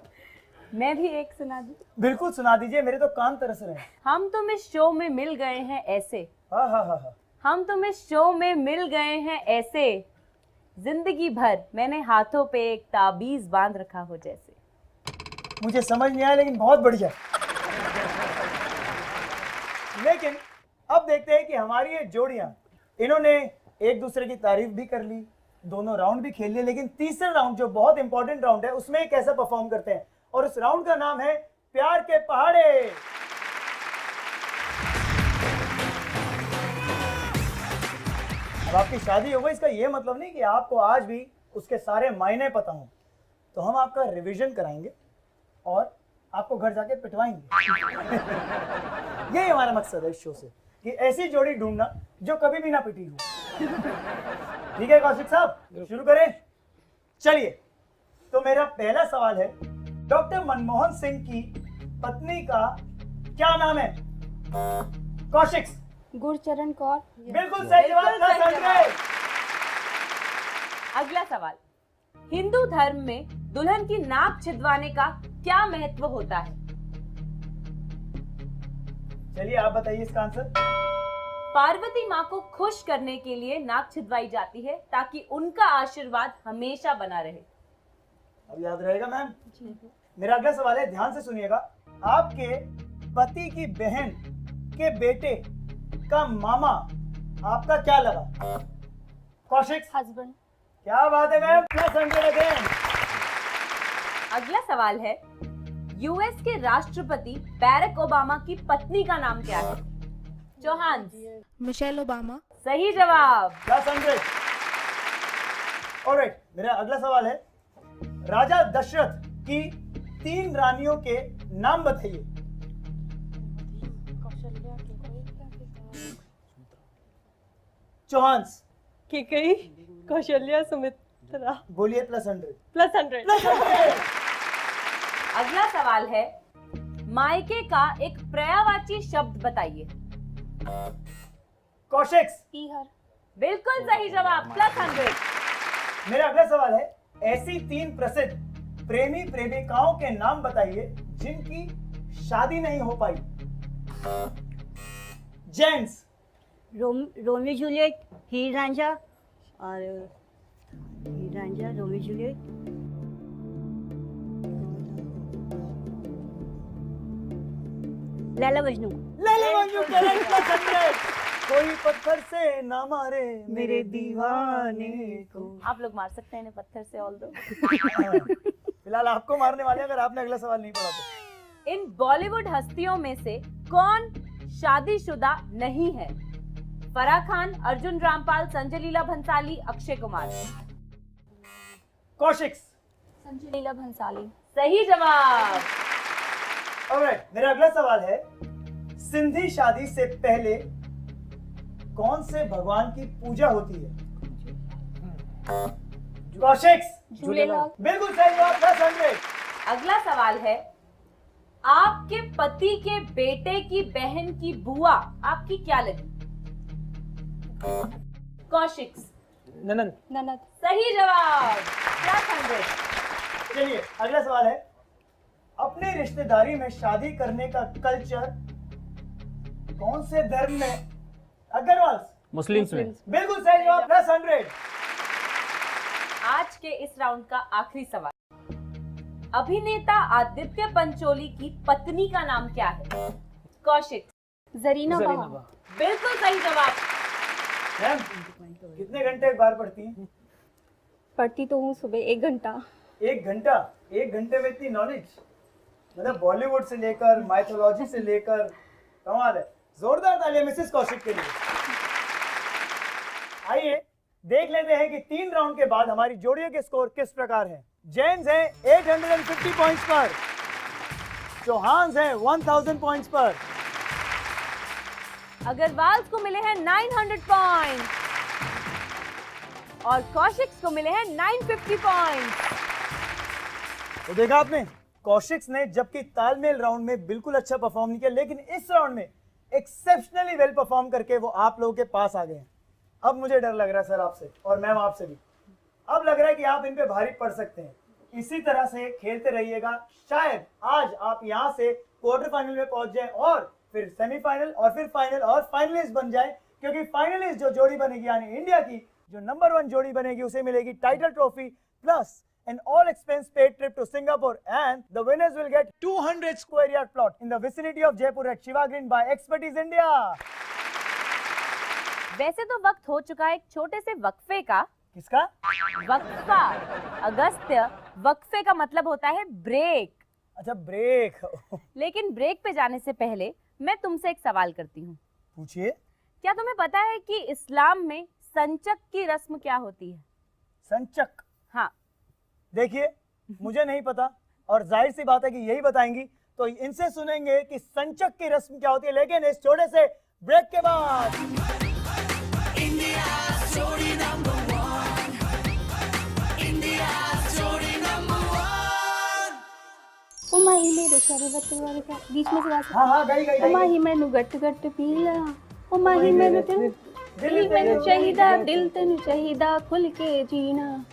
S1: मैं भी एक सुना दूं?
S2: बिल्कुल सुना दीजिए, मेरे तो कान तरस रहे हैं।
S1: हम तुम इस शो में मिल गए हैं ऐसे,
S2: हाँ हाँ हाँ हाँ।
S1: हम तुम इस शो में मिल गए हैं ऐसे, जिंदगी भर मैंने हाथों पे एक ताबीज बांध रखा हो जैसे।
S2: मुझे समझ नहीं आया, लेकिन बहुत बढ़िया। लेकिन अब देखते हैं कि हमारी ये जोड़ियां, इन्होंने एक दूसरे की तारीफ भी कर ली, दोनों राउंड भी खेल लिए, लेकिन तीसरा राउंड जो बहुत इंपॉर्टेंट राउंड है उसमें ये कैसा परफॉर्म करते हैं, और उस राउंड का नाम है प्यार के पहाड़े। अब आपकी शादी हो गई, इसका ये मतलब नहीं कि आपको आज भी उसके सारे मायने पता हों। तो हम आपका रिवीजन कराएंगे और आपको घर जाके पिटवाएंगे। यही हमारा मकसद है इस शो से। कि ऐसी जोड़ी ढूंढना जो कभी भी ना पिटी हो। ठीक है कौशिक साहब, शुरू करें? चलिए, तो मेरा पहला सवाल है, डॉक्टर मनमोहन सिंह की पत्नी का क्या नाम है? कौशिक।
S7: गुरचरण कौर।
S2: बिल्कुल सही जवाब, प्लस 100।
S1: अगला सवाल, हिंदू धर्म में दुल्हन की नाक छिदवाने का क्या महत्व होता है?
S2: चलिए आप बताइए इसका आंसर।
S1: पार्वती माँ को खुश करने के लिए नाक छिदवाई जाती है ताकि उनका आशीर्वाद हमेशा बना रहे।
S2: अब याद रहेगा मैम। मेरा अगला सवाल है, ध्यान से सुनिएगा। आपके पति की बहन के बेटे का मामा आपका क्या लगा? कौशिक।
S7: हस्बैंड।
S2: क्या बात है मैम, प्लस 100 अगेन।
S1: अगला सवाल है, यूएस के राष्ट्रपति बैरक ओबामा की पत्नी का नाम क्या है? चौहान।
S10: Michelle Obama.
S1: सही जवाब,
S2: प्लस 100। ऑलराइट, मेरा अगला सवाल है, राजा दशरथ की 3 रानियों के नाम बताइए। चौहान।
S7: केकई, कौशल्या, सुमित्रा।
S2: बोलिए प्लस 100।
S7: प्लस 100।
S1: अगला सवाल है, मायके का एक पर्यायवाची शब्द बताइए।
S2: कौशिक।
S7: ईहर।
S1: बिल्कुल सही जवाब, प्लस 100।
S2: मेरा अगला सवाल है, ऐसी 3 प्रसिद्ध प्रेमी प्रेमिकाओं के नाम बताइए जिनकी शादी नहीं हो पाई। James.
S3: Romeo Juliet, Heer Ranjha और Heer Ranjha, Romeo Juliet, Laila Majnu.
S2: Laila Majnu correct, plus 100। कोई पत्थर से ना मारे मेरे दीवाने को।
S1: आप लोग मार सकते हैं इन्हें पत्थर से, ऑल दो।
S2: फिलहाल आपको मारने वाले हैं अगर आपने अगला सवाल नहीं पढ़ा तो।
S1: इन बॉलीवुड हस्तियों में से कौन शादीशुदा नहीं है? फराह खान, अर्जुन रामपाल, संजय लीला भंसाली, अक्षय कुमार।
S2: कौशिक।
S7: संजय लीला भंसाली।
S1: सही जवाब।
S2: ऑलराइट, मेरा अगला सवाल है, सिंधी शादी से पहले कौन से भगवान की पूजा होती है? कौशिक।
S7: झूलेलाल।
S2: बिल्कुल सही जवाब, प्लस 100।
S1: अगला सवाल है, आपके पति के बेटे की बहन की बुआ आपकी क्या लगी? कौशिक।
S9: ननद।
S7: ननद।
S1: सही जवाब, प्लस 100।
S2: चलिए अगला सवाल है, अपने रिश्तेदारी में शादी करने का कल्चर कौन से धर्म में? अग्रवाल।
S6: मुस्लिम्स में।
S2: बिल्कुल सही जवाब, प्लस 100।
S1: आज के इस राउंड का आखिरी सवाल, अभिनेता आदित्य पंचोली की पत्नी का नाम क्या है? कौशिक।
S7: जरीना
S9: जरीना
S7: बहा।
S1: बिल्कुल सही जवाब।
S2: मैम कितने घंटे एक बार पढ़ती हैं?
S7: पढ़ती तो हूँ सुबह 1 घंटा।
S2: 1 घंटा? 1 घंटे में इतनी नॉलेज? मतलब बॉलीवुड से लेकर माइथोलॉजी से लेकर, कमाल है। जोरदार तालियां मिसेस कौशिक के लिए। आइए देख लेते हैं कि 3 राउंड के बाद हमारी जोड़ियों के स्कोर किस प्रकार हैं। जेम्स हैं 850 पॉइंट्स पर, चौहान हैं 1000 पॉइंट्स पर,
S1: अग्रवाल को मिले हैं 900 पॉइंट और कौशिक को मिले हैं 950 पॉइंट।
S2: तो देखा आपने, कौशिक ने जबकि तालमेल राउंड में बिल्कुल अच्छा परफॉर्म नहीं किया, लेकिन इस राउंड में एक्सेप्शनली वेल परफॉर्म करके वो आप लोगों के पास आ गए हैं। अब मुझे डर लग रहा है सर आपसे और मैम आपसे भी। अब लग रहा है कि आप इन पे भारी पड़ सकते हैं। इसी तरह से खेलते रहिएगा, शायद आज आप यहाँ से क्वार्टर फाइनल में पहुंच जाएं और फिर सेमीफाइनल और फिर फाइनल और फाइनलिस्ट बन जाएं, क्योंकि फाइनलिस्ट जो जोड़ी बनेगी यानी इंडिया की जो नंबर 1 जोड़ी बनेगी उसे मिलेगी title trophy plus an all expense paid trip to Singapore, and the winners will get 200 square yard plot in the vicinity of Jaipur at Shiva Green by Expertise India.
S1: वैसे तो वक्त हो चुका है एक छोटे से वक्फे का।
S2: किसका?
S1: वक्फा। अगस्त्य, वक्फे का मतलब होता है ब्रेक।
S2: अच्छा ब्रेक।
S1: लेकिन ब्रेक पे जाने से पहले मैं तुमसे एक सवाल करती हूँ।
S2: पूछिए।
S1: क्या तुम्हें पता है कि इस्लाम में संचक की रस्म क्या होती है?
S2: संचक?
S1: हाँ।
S2: देखिए मुझे नहीं पता और जाहिर सी बात है कि यही बताएंगी, तो इनसे सुनेंगे कि संचक की रस्म क्या होती है। लेकिन इस छोटे से ब्रेक के बाद।
S7: ओ माही मेरे शरबत वाले का बीच में से गा सकते
S2: हाँ हाँ गई गई
S7: ओ माही मैनू गट गट पीला ओ माही मैनू दिल मैनू चाहिदा दिल तेनू चाहिदा खुल के जीना।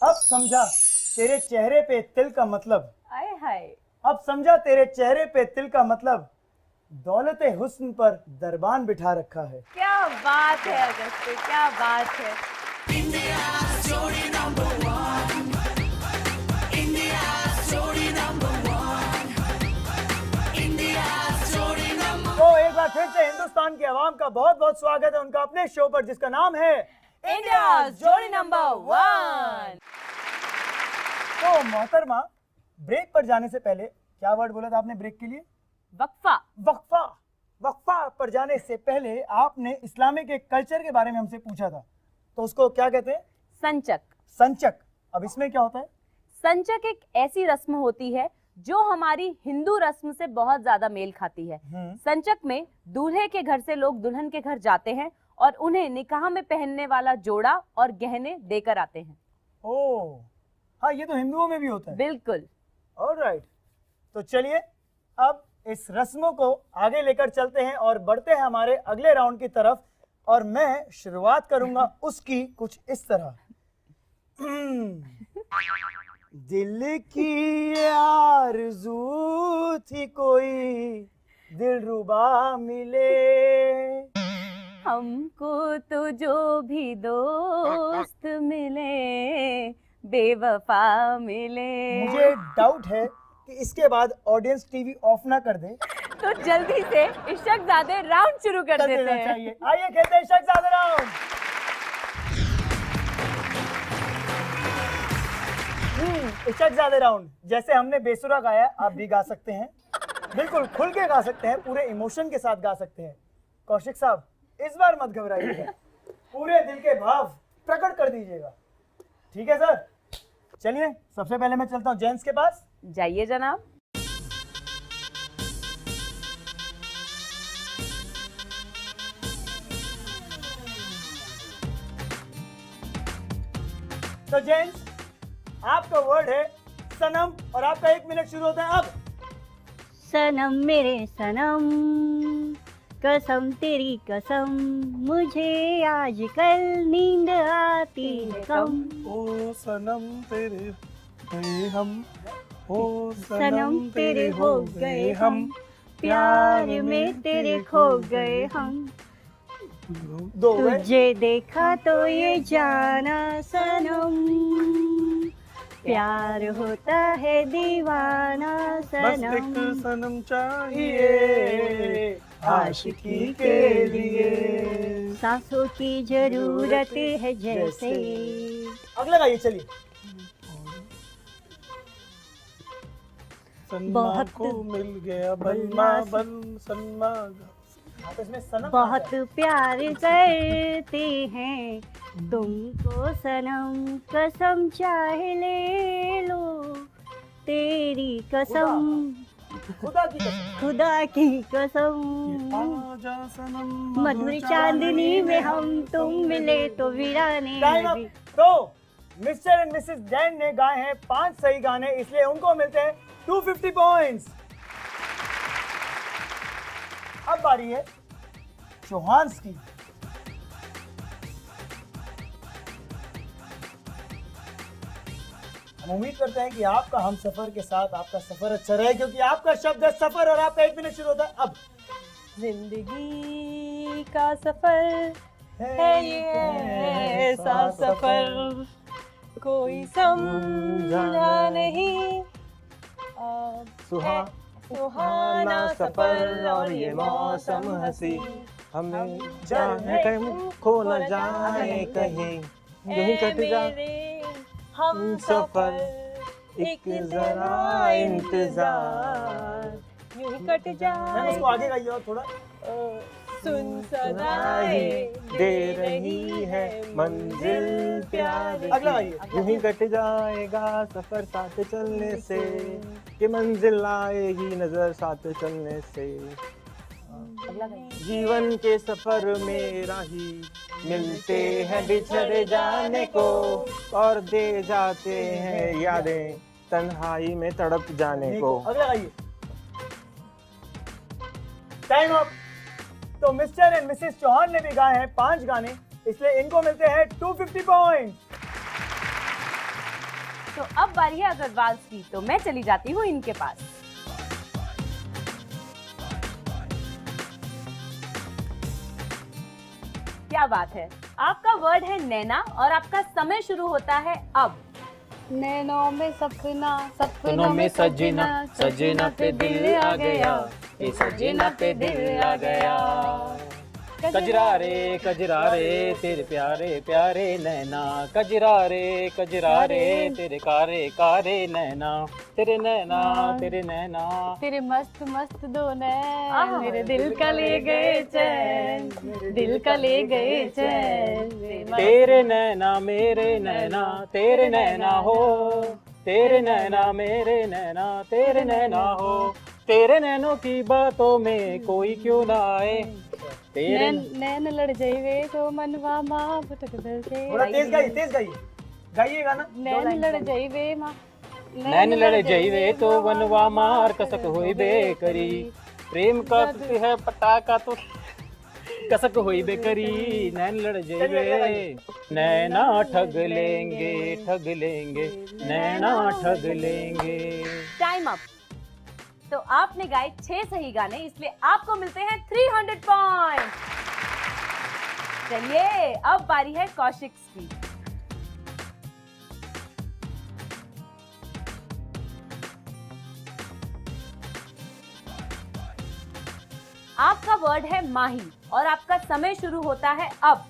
S2: अब समझा तेरे चेहरे पे तिल का मतलब।
S1: आए हाय।
S2: अब समझा तेरे चेहरे पे तिल का मतलब। दौलते हुस्न पर दरबान बिठा रखा है।
S1: क्या बात है अगस्त्य, क्या बात है।
S2: तो एक बार फिर से हिंदुस्तान की आवाम का बहुत बहुत स्वागत है उनका अपने शो पर जिसका नाम है
S1: इंडिया जोड़ी नंबर 1।
S2: तो मोहतरमा, ब्रेक पर जाने से पहले क्या वर्ड बोला था आपने ब्रेक के लिए?
S1: वक्फा।
S2: वक्फा। वक्फा पर जाने से पहले आपने इस्लामिक एक कल्चर के बारे में हमसे पूछा था, तो उसको क्या कहते हैं?
S1: संचक।
S2: संचक। अब इसमें क्या होता है?
S1: संचक एक ऐसी रस्म होती है जो हमारी हिंदू रस्म से बहुत ज्यादा मेल खाती है। संचक में दूल्हे के घर से लोग दुल्हन के घर जाते हैं और उन्हें निकाह में पहनने वाला जोड़ा और गहने देकर आते हैं।
S2: ओह, हाँ, ये तो हिंदुओं में भी होता है।
S1: बिल्कुल।
S2: ऑलराइट, तो चलिए अब इस रस्मों को आगे लेकर चलते हैं और बढ़ते हैं हमारे अगले राउंड की तरफ। और मैं शुरुआत करूंगा उसकी कुछ इस तरह। दिल की आरज़ू थी कोई दिलरुबा मिले,
S1: हमको तो जो भी दोस्त मिले बेवफा मिले।
S2: मुझे डाउट है कि इसके बाद ऑडियंस टीवी ऑफ ना कर दे,
S1: तो जल्दी से इशकजादे राउंड शुरू कर देते हैं।
S2: चाहिए। आइए खेलते हैं इशकजादे राउंड। इशकजादे राउंड। जैसे हमने बेसुरा गाया आप भी गा सकते हैं, बिल्कुल खुल के गा सकते हैं, पूरे इमोशन के साथ गा सकते हैं। कौशिक साहब, इस बार मत घबराइएगा, पूरे दिल के भाव प्रकट कर दीजिएगा, ठीक है सर? चलिए सबसे पहले मैं चलता हूँ जेंट्स के पास।
S1: जाइए जनाब।
S2: तो जेंट्स, आपका वर्ड है सनम और आपका 1 मिनट शुरू होता है अब।
S3: सनम मेरे सनम, कसम तेरी कसम, मुझे आजकल नींद आती है कम।
S8: ओ सनम तेरे गए हम, ओ
S3: सनम तेरे हो गए हम, प्यार में तेरे खो गए हम।
S2: दो हुए।
S3: तुझे देखा तो ये जाना सनम, प्यार होता है दीवाना
S8: बस एक
S3: सनम।
S8: सनम चाहिए आशिकी के लिए।
S3: सांसों की जरूरत है जैसे।
S2: अगला गाइए, चलिए।
S8: सनमा
S3: बहुत-
S8: को मिल गया बलमा बल सनमा।
S2: हाँ, तो इसमें सनम
S3: बहुत प्यार करते हैं तुमको सनम, कसम चाहे ले लो तेरी कसम,
S2: खुदा की कसम।
S3: खुदा की कसम।
S8: आजा सनम
S3: मधुर चांदनी में हम तुम मिले तो वीराने
S2: टाइम अप। तो मिस्टर एंड मिसेस जैन ने गाए हैं 5 सही गाने, इसलिए उनको मिलते हैं 250 पॉइंट्स। अब बारी है चौहान्स की। हम उम्मीद करते हैं कि आपका हम सफर के साथ आपका सफर अच्छा रहे, क्योंकि आपका शब्द है सफर और आपका 1 मिनट शुरू होता है अब।
S1: जिंदगी का सफर है ये ऐसा सफर, कोई समझा नहीं सुहाना सफर और ये मौसम हंसी,
S4: हमें जाने कहीं खो न जाए कहीं, यही कट जाए
S1: हम
S4: सफर, एक जरा इंतजार,
S3: यूं ही कट
S2: मैम
S3: जाए
S2: उसको आगे गाइए और थोड़ा।
S3: सुन सदाएं
S4: दे रही है मंजिल प्यार की।
S2: अगला गाइए।
S4: यूं ही कट जाएगा सफर साथ चलने से, कि मंजिल आएगी नजर साथ चलने से। जीवन के सफर में राही मिलते हैं बिछड़ जाने को, और दे जाते हैं यादें तन्हाई में तड़प जाने को।
S2: अगला गाइए। Time up. तो मिस्टर एंड मिसेस चौहान ने भी गाए हैं 5 गाने, इसलिए इनको मिलते हैं 250 पॉइंट्स।
S1: तो अब बारी है अग्रवाल की, तो मैं चली जाती हूँ इनके पास। क्या बात है, आपका वर्ड है नैना और आपका समय शुरू होता है अब।
S7: नैनों में सपना,
S6: सपनों में सजना, सजना पे दिल आ गया, ये सजना पे दिल आ गया। कजरा रे तेरे प्यारे प्यारे नैना, कजरा रे तेरे कारे कारे नैना, तेरे नैना तेरे नैना।
S7: तेरे मस्त मस्त दो नैन मेरे दिल का ले गए चैन, दिल का ले गए चैन।
S6: तेरे नैना मेरे नैना, तेरे नैना हो, तेरे नैना मेरे नैना, तेरे नैना हो। तेरे नैनों की बातों में कोई क्यों ना आए, तेरे
S7: नैन लड़ जाइए तो मनवा माँ भटक दलते।
S2: थोड़ा तेज गाइए, तेज गाइए, गाइए गाना।
S7: नैन लड़ जाइए माँ,
S6: नैन लड़ जाइए तो वनवा मार कसक होई बे करी, प्रेम का है पटाखा तो कसक होई बे करी। नैन लड़ जाइए, नैना ठग लेंगे, नैना ठग लेंगे।
S1: Time up. तो आपने गाए 6 सही गाने, इसलिए आपको मिलते हैं 300 पॉइंट। चलिए अब बारी है कौशिक की। आपका वर्ड है माही और आपका समय शुरू होता है अब।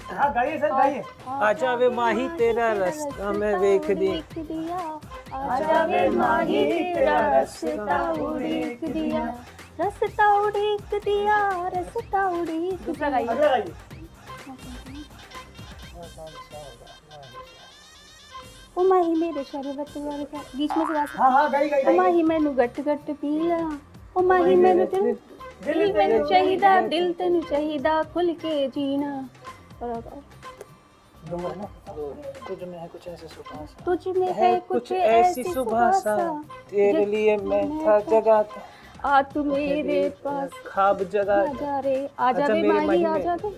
S2: हाँ गाइए सर, गाइए।
S9: आजा वे माही तेरा रास्ता मैं देख
S7: दिया, आजा वे माही तेरा रास्ता उड़ीक दिया, रास्ता उड़ीक दिया, रास्ता उड़ीक
S1: दूसरा गाइए।
S2: अगला गाइए।
S7: ओ माही मेरे शरबत वाले का बीच में से गा सकते।
S2: हाँ गाइए गाइए।
S7: ओ माही मैनू गट गट पीला, ओ माही मैनू दिल मैनू चाहिदा, दिल तेनू चाहिदा खुल के जीना।
S9: तुझ में है कुछ ऐसे सुबह सा,
S7: तुझ में है कुछ ऐसी सुबह सा,
S9: तेरे लिए मैं था जगाता,
S7: आ तू मेरे पास
S9: ख्वाब जगा।
S7: आजा रे, आजा रे माही आजा रे।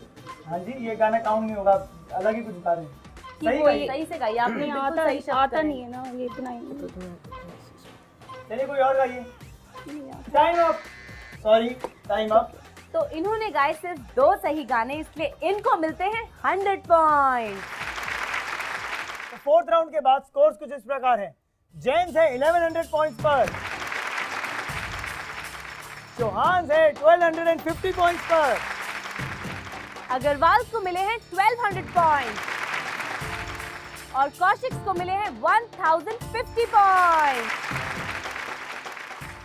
S2: हाँ जी, ये गाना काउंट नहीं होगा, अलग ही कुछ गा रहे हैं। सही गाइए।
S1: सही से गाइए आपने, बिल्कुल सही शब्द
S7: आता
S1: कहे।
S7: नहीं है ना ये इतना ही।
S2: चलिए कोई और गाइए। Time up. Sorry, time up.
S1: तो इन्होंने गाए सिर्फ 2 सही गाने, इसलिए इनको मिलते हैं 100 पॉइंट।
S2: तो 4th राउंड के बाद स्कोर्स कुछ इस प्रकार हैं। जेम्स है 1100 पॉइंट्स पर, चौहान है 1250 पॉइंट्स पर,
S1: अग्रवाल को मिले हैं 1200 पॉइंट और कौशिक को मिले हैं 1050 पॉइंट।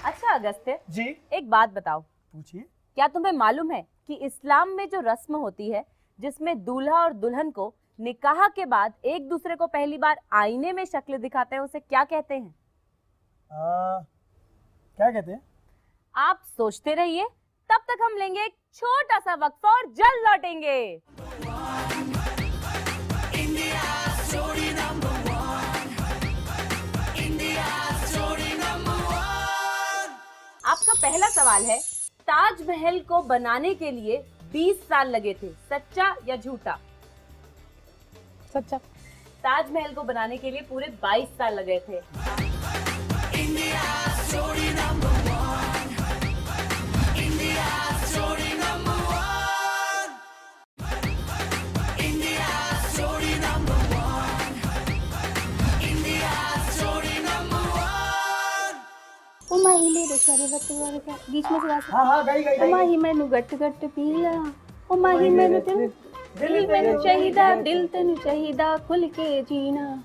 S1: अच्छा अगस्त्य
S2: जी
S1: एक बात बताओ,
S2: पूछिए।
S1: क्या तुम्हें मालूम है कि इस्लाम में जो रस्म होती है जिसमें दूल्हा और दुल्हन को निकाह के बाद एक दूसरे को पहली बार आईने में शक्ल दिखाते हैं, उसे क्या कहते हैं?
S2: क्या कहते हैं?
S1: आप सोचते रहिए, तब तक हम लेंगे एक छोटा सा वक्फा और जल्द लौटेंगे। आपका पहला सवाल है, ताजमहल को बनाने के लिए 20 साल लगे थे, सच्चा या झूठा?
S7: सच्चा।
S1: ताजमहल को बनाने के लिए पूरे 22 साल लगे थे।
S7: ओ माही मेरे शरबत वाले का बीच में से गा सकते।
S2: हाँ गाइए गाइए।
S7: ओ माही मैनू गट गट पीला, ओ माही मैनू दिल मैनू चाहिदा दिल तेनू चाहिदा खुल के जीना।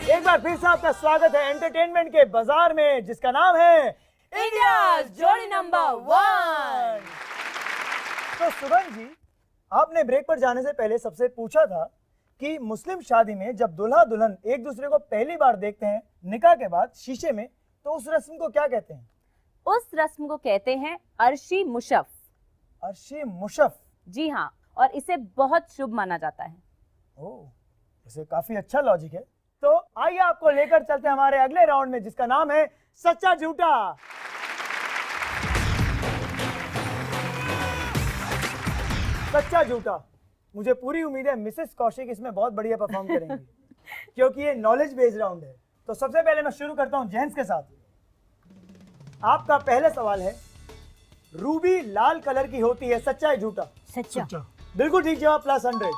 S2: एक बार फिर से आपका स्वागत है एंटरटेनमेंट के बाजार में, जिसका नाम है
S1: इंडिया जोड़ी नंबर 1।
S2: तो सुगंध जी, आपने ब्रेक पर जाने से पहले सबसे पूछा था कि मुस्लिम शादी में जब दूल्हा दुल्हन एक दूसरे को पहली बार देखते हैं निकाह के बाद शीशे में, तो उस रस्म को क्या कहते हैं?
S1: उस रस्म को कहते हैं अर्शी मुशफ।
S2: अर्शी मुशफ?
S1: जी हाँ, और इसे बहुत शुभ माना जाता है।
S2: ओह, इसे काफी अच्छा लॉजिक है। तो आइए आपको लेकर चलते हैं हमारे अगले राउंड में, जिसका नाम है सच्चा झूठा। सच्चा झूठा। मुझे पूरी उम्मीद है मिसेस कौशिक इसमें बहुत बढ़िया परफॉर्म करेंगी क्योंकि ये नॉलेज बेस्ड राउंड है। तो सबसे पहले मैं शुरू करता हूं जेंट्स के साथ। आपका पहला सवाल है, रूबी लाल कलर की होती है, सच्चा है झूठा?
S3: सच्चा।
S2: बिल्कुल ठीक जवाब, +100।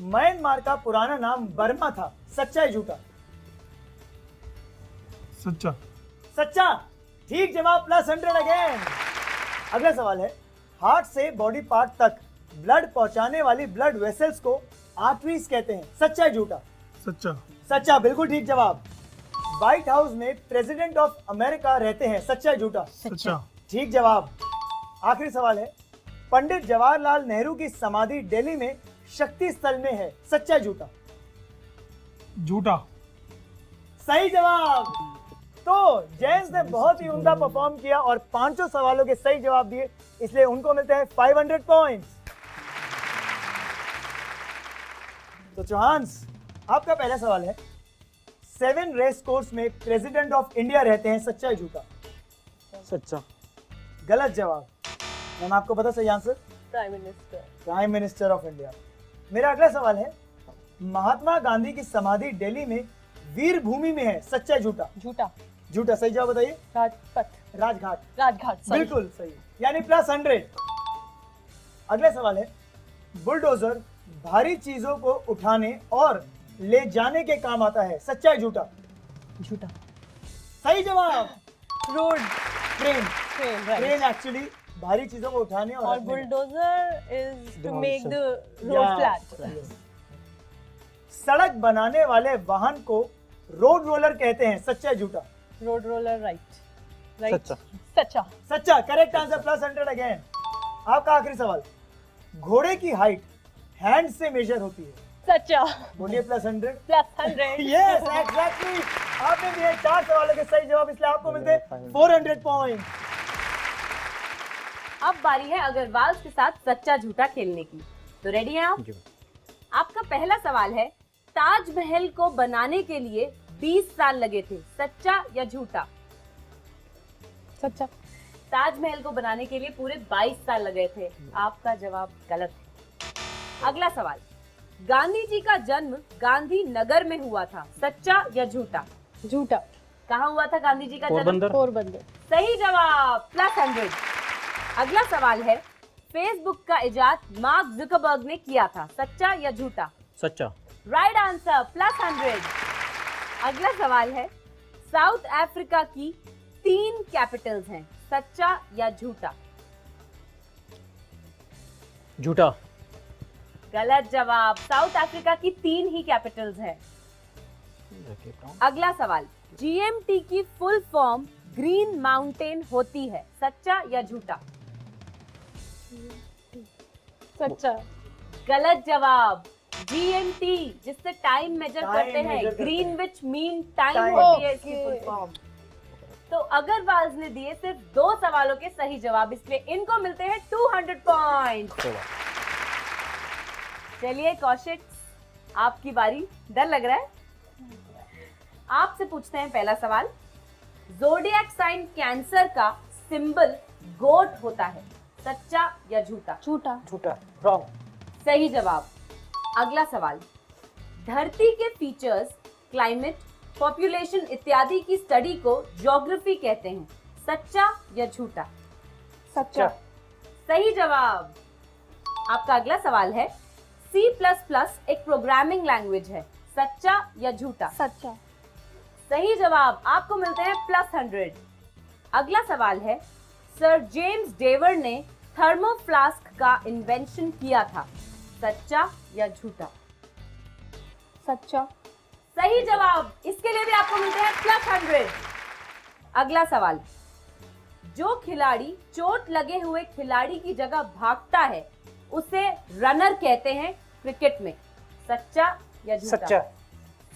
S2: म्यांमार का पुराना नाम बर्मा था, सच्चा है झूठा?
S8: सच्चा।
S2: सच्चा, ठीक जवाब, +100 अगेन। अगला सवाल है, हार्ट से बॉडी पार्ट तक ब्लड पहुंचाने वाली ब्लड वेसल्स को आर्टरीज कहते हैं, सच्चा है झूठा?
S8: सच्चा।
S2: सच्चा, बिल्कुल ठीक जवाब। व्हाइट हाउस में प्रेसिडेंट ऑफ अमेरिका रहते हैं, सच्चा है झूठा?
S8: सच्चा।
S2: ठीक जवाब। आखिरी सवाल है, पंडित जवाहरलाल नेहरू की समाधि दिल्ली में शक्ति स्थल में है, सच्चा है झूठा?
S8: झूठा।
S2: सही जवाब। तो जेंट्स ने बहुत ही उम्दा परफॉर्म किया और 500 सवालों के सही जवाब दिए, इसलिए उनको मिलते हैं 500 पॉइंट्स। तो चौहान, आपका पहला सवाल है, 7 रेस कोर्स में प्रेसिडेंट ऑफ इंडिया रहते हैं, सच्चा है झूठा?
S4: सच्चा।
S2: गलत जवाब। मैम आपको पता सही answer?
S1: Prime
S2: minister of India. मेरा अगला सवाल है, महात्मा गांधी की समाधि दिल्ली में वीर भूमि में है, सच्चा है झूठा?
S1: झूठा।
S2: झूठा, सही जवाब बताइए।
S1: राजपथ।
S2: राजघाट। बिल्कुल सही, यानी +100। अगला सवाल है, बुलडोजर भारी चीजों को उठाने और ले जाने के काम आता है, सच्चा है झूठा?
S1: झूठा।
S2: सही जवाब।
S1: रोड।
S2: ट्रेन एक्चुअली भारी चीजों को उठाने और
S1: bulldozer is to make the
S2: road flat. सड़क बनाने वाले वाहन को रोड रोलर कहते हैं, सच्चा है झूठा?
S1: Road roller. राइट।
S4: सच्चा।
S2: सच्चा, करेक्ट आंसर, +100 अगेन। आपका आखिरी सवाल, घोड़े की हाइट हैंड से मेजर होती है,
S1: सच्चा?
S2: बोलिए +100।
S1: +100।
S2: Yes, exactly. आपने दिए 4 सवालों के सही जवाब, इसलिए आपको मिलते हैं 400 पॉइंट। अब बारी है अग्रवाल के साथ सच्चा झूठा खेलने की। तो रेडी हैं आप? आपका पहला सवाल है, ताजमहल को बनाने के लिए 20 साल लगे थे, सच्चा या झूठा?
S1: सच्चा।
S2: ताजमहल को बनाने के लिए पूरे 22 साल लगे थे, आपका जवाब गलत है। अगला सवाल, गांधी जी का जन्म गांधी नगर में हुआ था, सच्चा या झूठा?
S1: झूठा।
S2: कहाँ हुआ था गांधी जी का जन्म?
S1: पोरबंदर।
S2: सही जवाब, +100। अगला सवाल है, फेसबुक का इजाद मार्क जुकरबर्ग ने किया था, सच्चा या झूठा?
S6: सच्चा।
S2: Right answer, +100। अगला सवाल है, साउथ अफ्रीका की 3 कैपिटल्स हैं, सच्चा या झूठा?
S6: झूठा।
S2: गलत जवाब, साउथ अफ्रीका की 3 ही कैपिटल्स हैं। अगला सवाल, जीएमटी की फुल फॉर्म ग्रीन माउंटेन होती है, सच्चा या झूठा?
S1: सच्चा।
S2: गलत जवाब, जीएमटी जिससे टाइम मेजर करते हैं, ग्रीनविच मीन टाइम होती है इसकी फुल फॉर्म। तो अग्रवाल ने दिए सिर्फ 2 सवालों के सही जवाब, इसलिए इनको मिलते हैं 200 पॉइंट। चलिए कौशिक, आपकी बारी। डर लग रहा है? आपसे पूछते हैं पहला सवाल, ज़ोडिएक साइन कैंसर का सिंबल गोट होता है, सच्चा या झूठा?
S1: झूठा।
S6: झूठा। रॉन्ग।
S2: सही जवाब। अगला सवाल, धरती के फीचर्स, क्लाइमेट, पॉपुलेशन इत्यादि की स्टडी को ज्योग्राफी कहते हैं, सच्चा या झूठा?
S1: सच्चा।
S2: सही जवाब। आपका अगला सवाल है, C++ एक प्रोग्रामिंग लैंग्वेज है, सच्चा या झूठा?
S1: सच्चा। सही जवाब, आपको मिलते हैं +100। अगला सवाल है, सर जेम्स डेवर ने थर्मोफ्लास्क का इन्वेंशन किया था, सच्चा या झूठा?
S7: सच्चा।
S1: सही जवाब, इसके लिए भी आपको मिलते हैं +100। अगला सवाल, जो खिलाड़ी चोट लगे हुए खिलाड़ी की जगह भागता है उसे रनर कहते हैं क्रिकेट में, सच्चा या झूठा?
S9: सच्चा।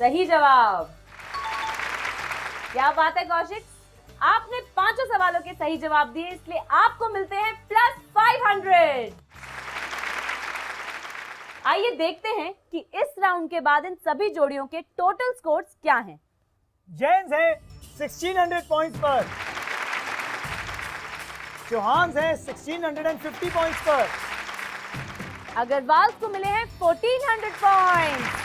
S1: सही जवाब। क्या बात है कौशिक, आपने 5 सवालों के सही जवाब दिए, इसलिए आपको मिलते हैं +500। आइए देखते हैं कि इस राउंड के बाद इन सभी जोड़ियों के टोटल स्कोर्स क्या हैं।
S2: जैन्स हैं 1600 पॉइंट्स पर, चौहान हैं 1650 पॉइंट्स पर,
S1: अग्रवाल को मिले हैं 1400 पॉइंट्स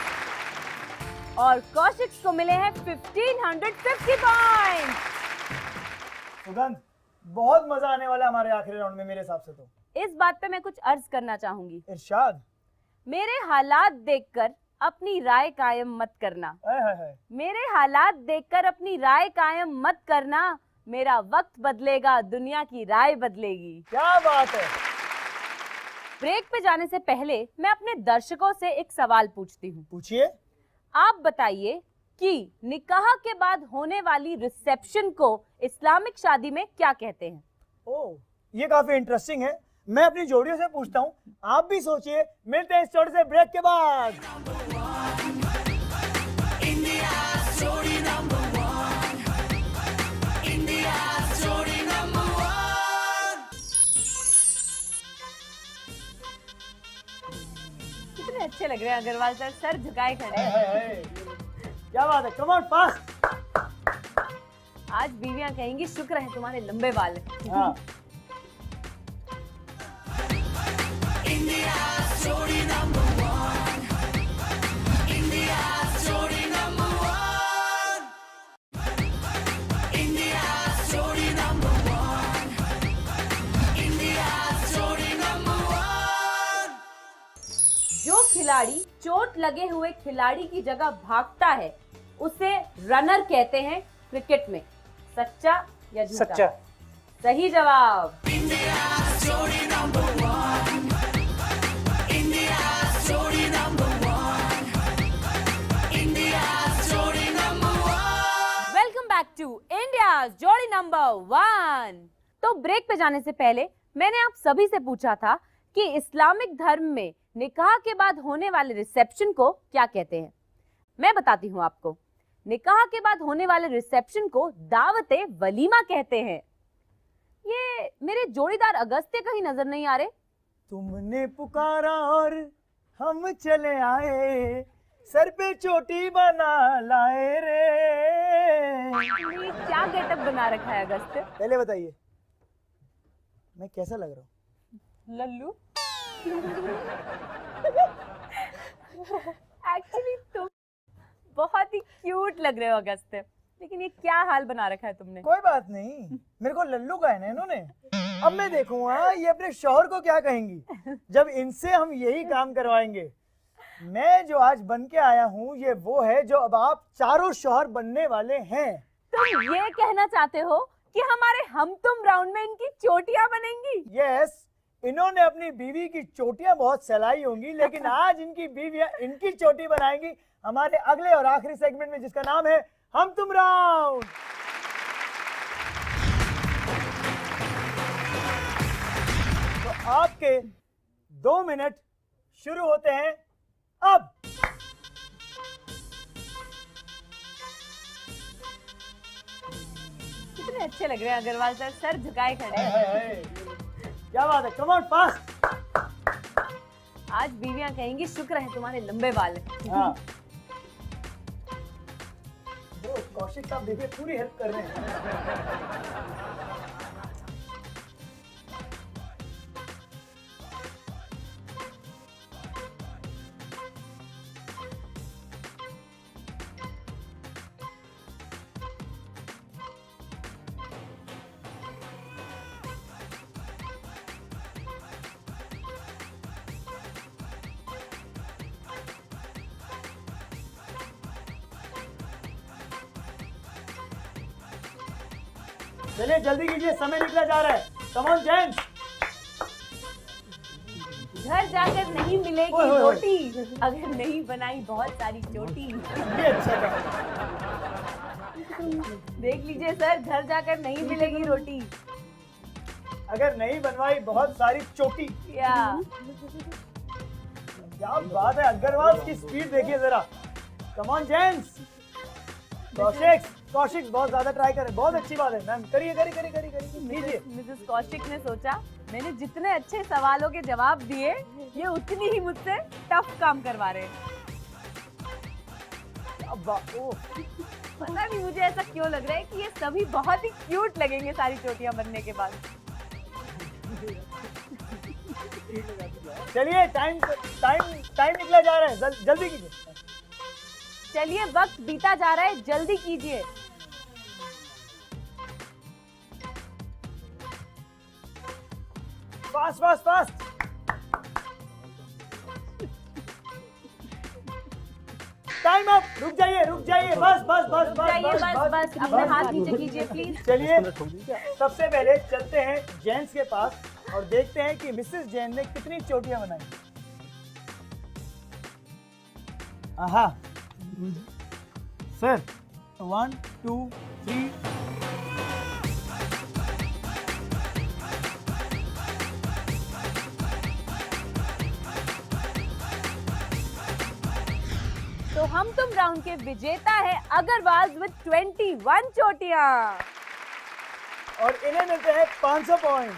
S1: और कौशिक को मिले हैं 1550 पॉइंट्स।
S2: सुगंध, बहुत मजा आने वाला है हमारे आखिरी राउंड में मेरे हिसाब से। तो
S1: इस बात पे मैं कुछ अर्ज करना चाहूंगी।
S2: इरशाद।
S1: मेरे हालात देखकर अपनी राय कायम मत करना। मेरे हालात देखकर अपनी राय कायम मत करना, मेरा वक्त बदलेगा, दुनिया की राय बदलेगी।
S2: क्या बात है।
S1: ब्रेक पे जाने से पहले मैं अपने दर्शकों से एक सवाल पूछती हूँ।
S2: पूछिए।
S1: आप बताइए कि निकाह के बाद होने वाली रिसेप्शन को इस्लामिक शादी में क्या कहते हैं?
S2: ओह, ये काफी इंटरेस्टिंग है। मैं अपनी जोड़ियों से पूछता हूँ, आप भी सोचिए। मिलते हैं इस छोटे से ब्रेक के बाद।
S1: कितने अच्छे लग रहे हैं अग्रवाल सर, सर झुकाए खड़े हैं।
S2: क्या बात है, कम ऑन फास्ट।
S1: आज बीवियां कहेंगी शुक्र है तुम्हारे लंबे बाल हैं।
S2: हाँ।
S1: जो खिलाड़ी चोट लगे हुए खिलाड़ी की जगह भागता है उसे रनर कहते हैं क्रिकेट में, सच्चा या झूठा?
S9: सच्चा।
S1: सही जवाब। वेलकम बैक टू इंडिया जोड़ी नंबर 1। तो ब्रेक पे जाने से पहले मैंने आप सभी से पूछा था कि इस्लामिक धर्म में निकाह के बाद होने वाले रिसेप्शन को क्या कहते हैं। मैं बताती हूँ आपको। निकाह के बाद होने वाले रिसेप्शन को दावते वलीमा कहते हैं। ये मेरे जोड़ीदार अगस्त्य कहीं नजर नहीं आ रहे।
S2: तुमने पुकारा और हम चले आए, सर पे चोटी बना लाए रे।
S1: ये क्या गेटअप बना रखा है अगस्त्य?
S2: पहले बताइए, मैं कैसा लग रहा हूँ?
S1: लल्लू। एक्चुअली तुम बहुत ही क्यूट लग रहे हो अगस्त्य, लेकिन ये क्या हाल बना रखा है तुमने?
S2: कोई बात नहीं, मेरे को लल्लू का है ना इन्होंने। अब मैं देखूंगा ये अपने शौहर को क्या कहेंगी जब इनसे हम यही काम करवाएंगे। मैं जो आज बन के आया हूँ ये वो है जो अब आप चारों शौहर बनने वाले हैं।
S1: तुम ये कहना चाहते हो कि हमारे हम तुम राउंड में इनकी चोटियां बनेंगी?
S2: यस, इन्होंने अपनी बीवी की चोटियां बहुत सहलाई होंगी, लेकिन आज इनकी बीवियां इनकी चोटी बनाएंगी हमारे अगले और आखिरी सेगमेंट में, जिसका नाम है हम तुम राउंड। तो आपके 2 मिनट शुरू होते हैं अब।
S1: कितने अच्छे लग रहे हैं अग्रवाल सर, सर झुकाए खड़े हैं।
S2: क्या बात है, कम ऑन फास्ट।
S1: आज बीवियां कहेंगी शुक्र है तुम्हारे लंबे बाल हैं।
S2: हाँ। कौशिक साहब देखिए पूरी हेल्प कर रहे हैं।
S5: चलिए जल्दी कीजिए, समय निकला जा रहा है। Come on gents.
S1: घर जाकर नहीं मिलेगी
S5: ओए, ओए, ओए।
S1: रोटी, अगर नहीं बनाई बहुत सारी चोटी।
S5: ये अच्छा था।
S1: देख लीजिए सर, घर जाकर नहीं मिलेगी रोटी
S5: अगर नहीं बनवाई बहुत सारी चोटी।
S1: या
S5: क्या बात है, अग्रवाल की स्पीड देखिए जरा। Come on gents. कौशिक बहुत ज्यादा ट्राई करें, बहुत अच्छी बात है मैम। करिए कीजिए।
S1: मिसेस कौशिक ने सोचा मैंने जितने अच्छे सवालों के जवाब दिए, ये उतनी ही मुझसे टफ काम करवा रहे हैं। पता नहीं मुझे ऐसा क्यों लग रहा है कि ये सभी बहुत ही क्यूट लगेंगे सारी चोटियां बनने के बाद।
S5: चलिए टाइम निकला जा रहा है, जल्दी कीजिए।
S1: चलिए वक्त बीता जा रहा है, जल्दी कीजिए।
S5: फास्ट। Time up. रुक जाइए। बस।
S1: अपने हाथ नीचे कीजिए प्लीज।
S5: चलिए सबसे पहले चलते हैं जेंट्स के पास और देखते हैं कि मिसेस जैन ने कितनी चोटियां बनाई। आहा सर 1 2 3।
S1: तो हम तुम राउंड के विजेता है अग्रवाल विद 21 चोटियां
S5: और इन्हें मिलते हैं 500 पॉइंट।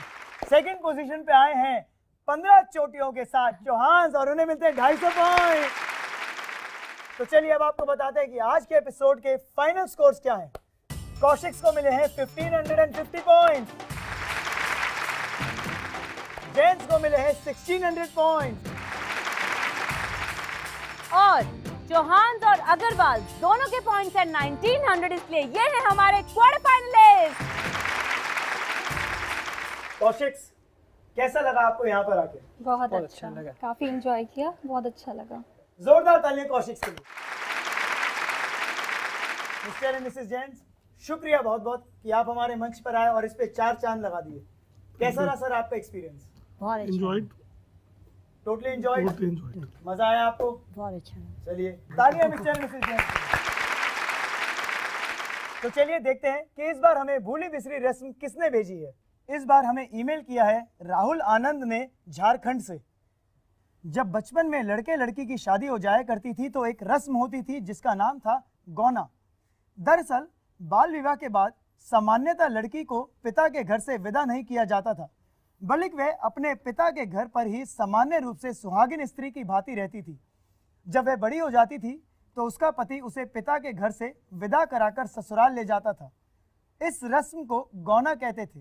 S5: सेकंड पोजीशन पे आए हैं 15 चोटियों के साथ चौहान और उन्हें मिलते हैं 250 पॉइंट। तो चलिए अब आपको बताते हैं कि आज के एपिसोड के फाइनल स्कोर्स क्या हैं। कौशिक को मिले हैं 1550 पॉइंट, जेंट्स को मिले हैं 1600 पॉइंट
S1: और चौहान और अग्रवाल दोनों के पॉइंट्स हैं 1900। इसलिए ये है हमारे क्वार्टर फाइनलिस्ट।
S5: कौशिक कैसा लगा आपको यहाँ पर आके?
S7: बहुत अच्छा लगा, काफी एंजॉय किया, बहुत अच्छा लगा।
S5: जोरदार तालियां कौशिक के लिए। मिस्टर एंड मिसेस जैन, शुक्रिया बहुत बहुत कि आप हमारे मंच पर आए और इस पे 4 चांद लगा दिए। कैसा रहा सर आपका एक्सपीरियंस?
S3: बहुत अच्छा,
S8: एंजॉयड,
S5: टोटली एंजॉयड। मजा आया आपको?
S3: बहुत अच्छा।
S5: चलिए तालियां मिस्टर एंड मिसेस जैन। तो चलिए देखते हैं कि इस बार हमें भूली बिसरी रस्म किसने भेजी है। इस बार हमें ईमेल किया है राहुल आनंद ने झारखंड से। जब बचपन में लड़के लड़की की शादी हो जाया करती थी तो एक रस्म होती थी जिसका नाम था गौना। दरअसल बाल विवाह के बाद सामान्यतः लड़की को पिता के घर से विदा नहीं किया जाता था, बल्कि वह अपने पिता के घर पर ही सामान्य रूप से सुहागिन स्त्री की भांति रहती थी। जब वह बड़ी हो जाती थी तो उसका पति उसे पिता के घर से विदा कराकर ससुराल ले जाता था। इस रस्म को गौना कहते थे।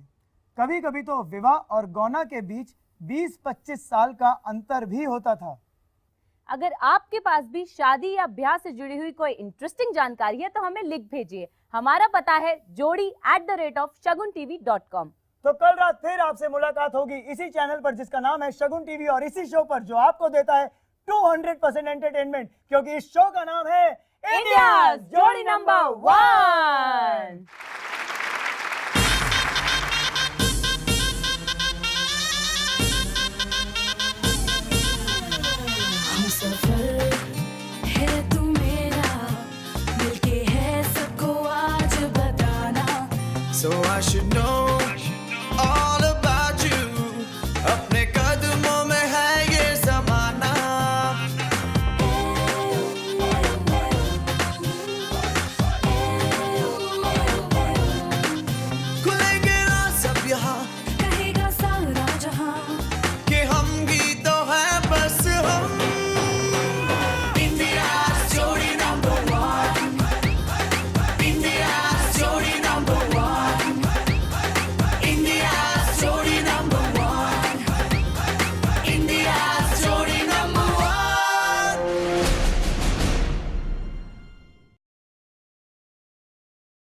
S5: कभी कभी तो विवाह और गौना के बीच 20-25 साल का अंतर भी होता था।
S1: अगर आपके पास भी शादी या ब्याह से जुड़ी हुई कोई इंटरेस्टिंग जानकारी है तो हमें लिख भेजिए। हमारा पता है jodi@shaguntv.com।
S5: तो कल रात फिर आपसे मुलाकात होगी इसी चैनल पर जिसका नाम है शगुन टीवी और इसी शो पर जो आपको देता है 200% एंटरटेनमेंट, क्योंकि इस शो का नाम है
S1: इंडिया जोड़ी नंबर 1।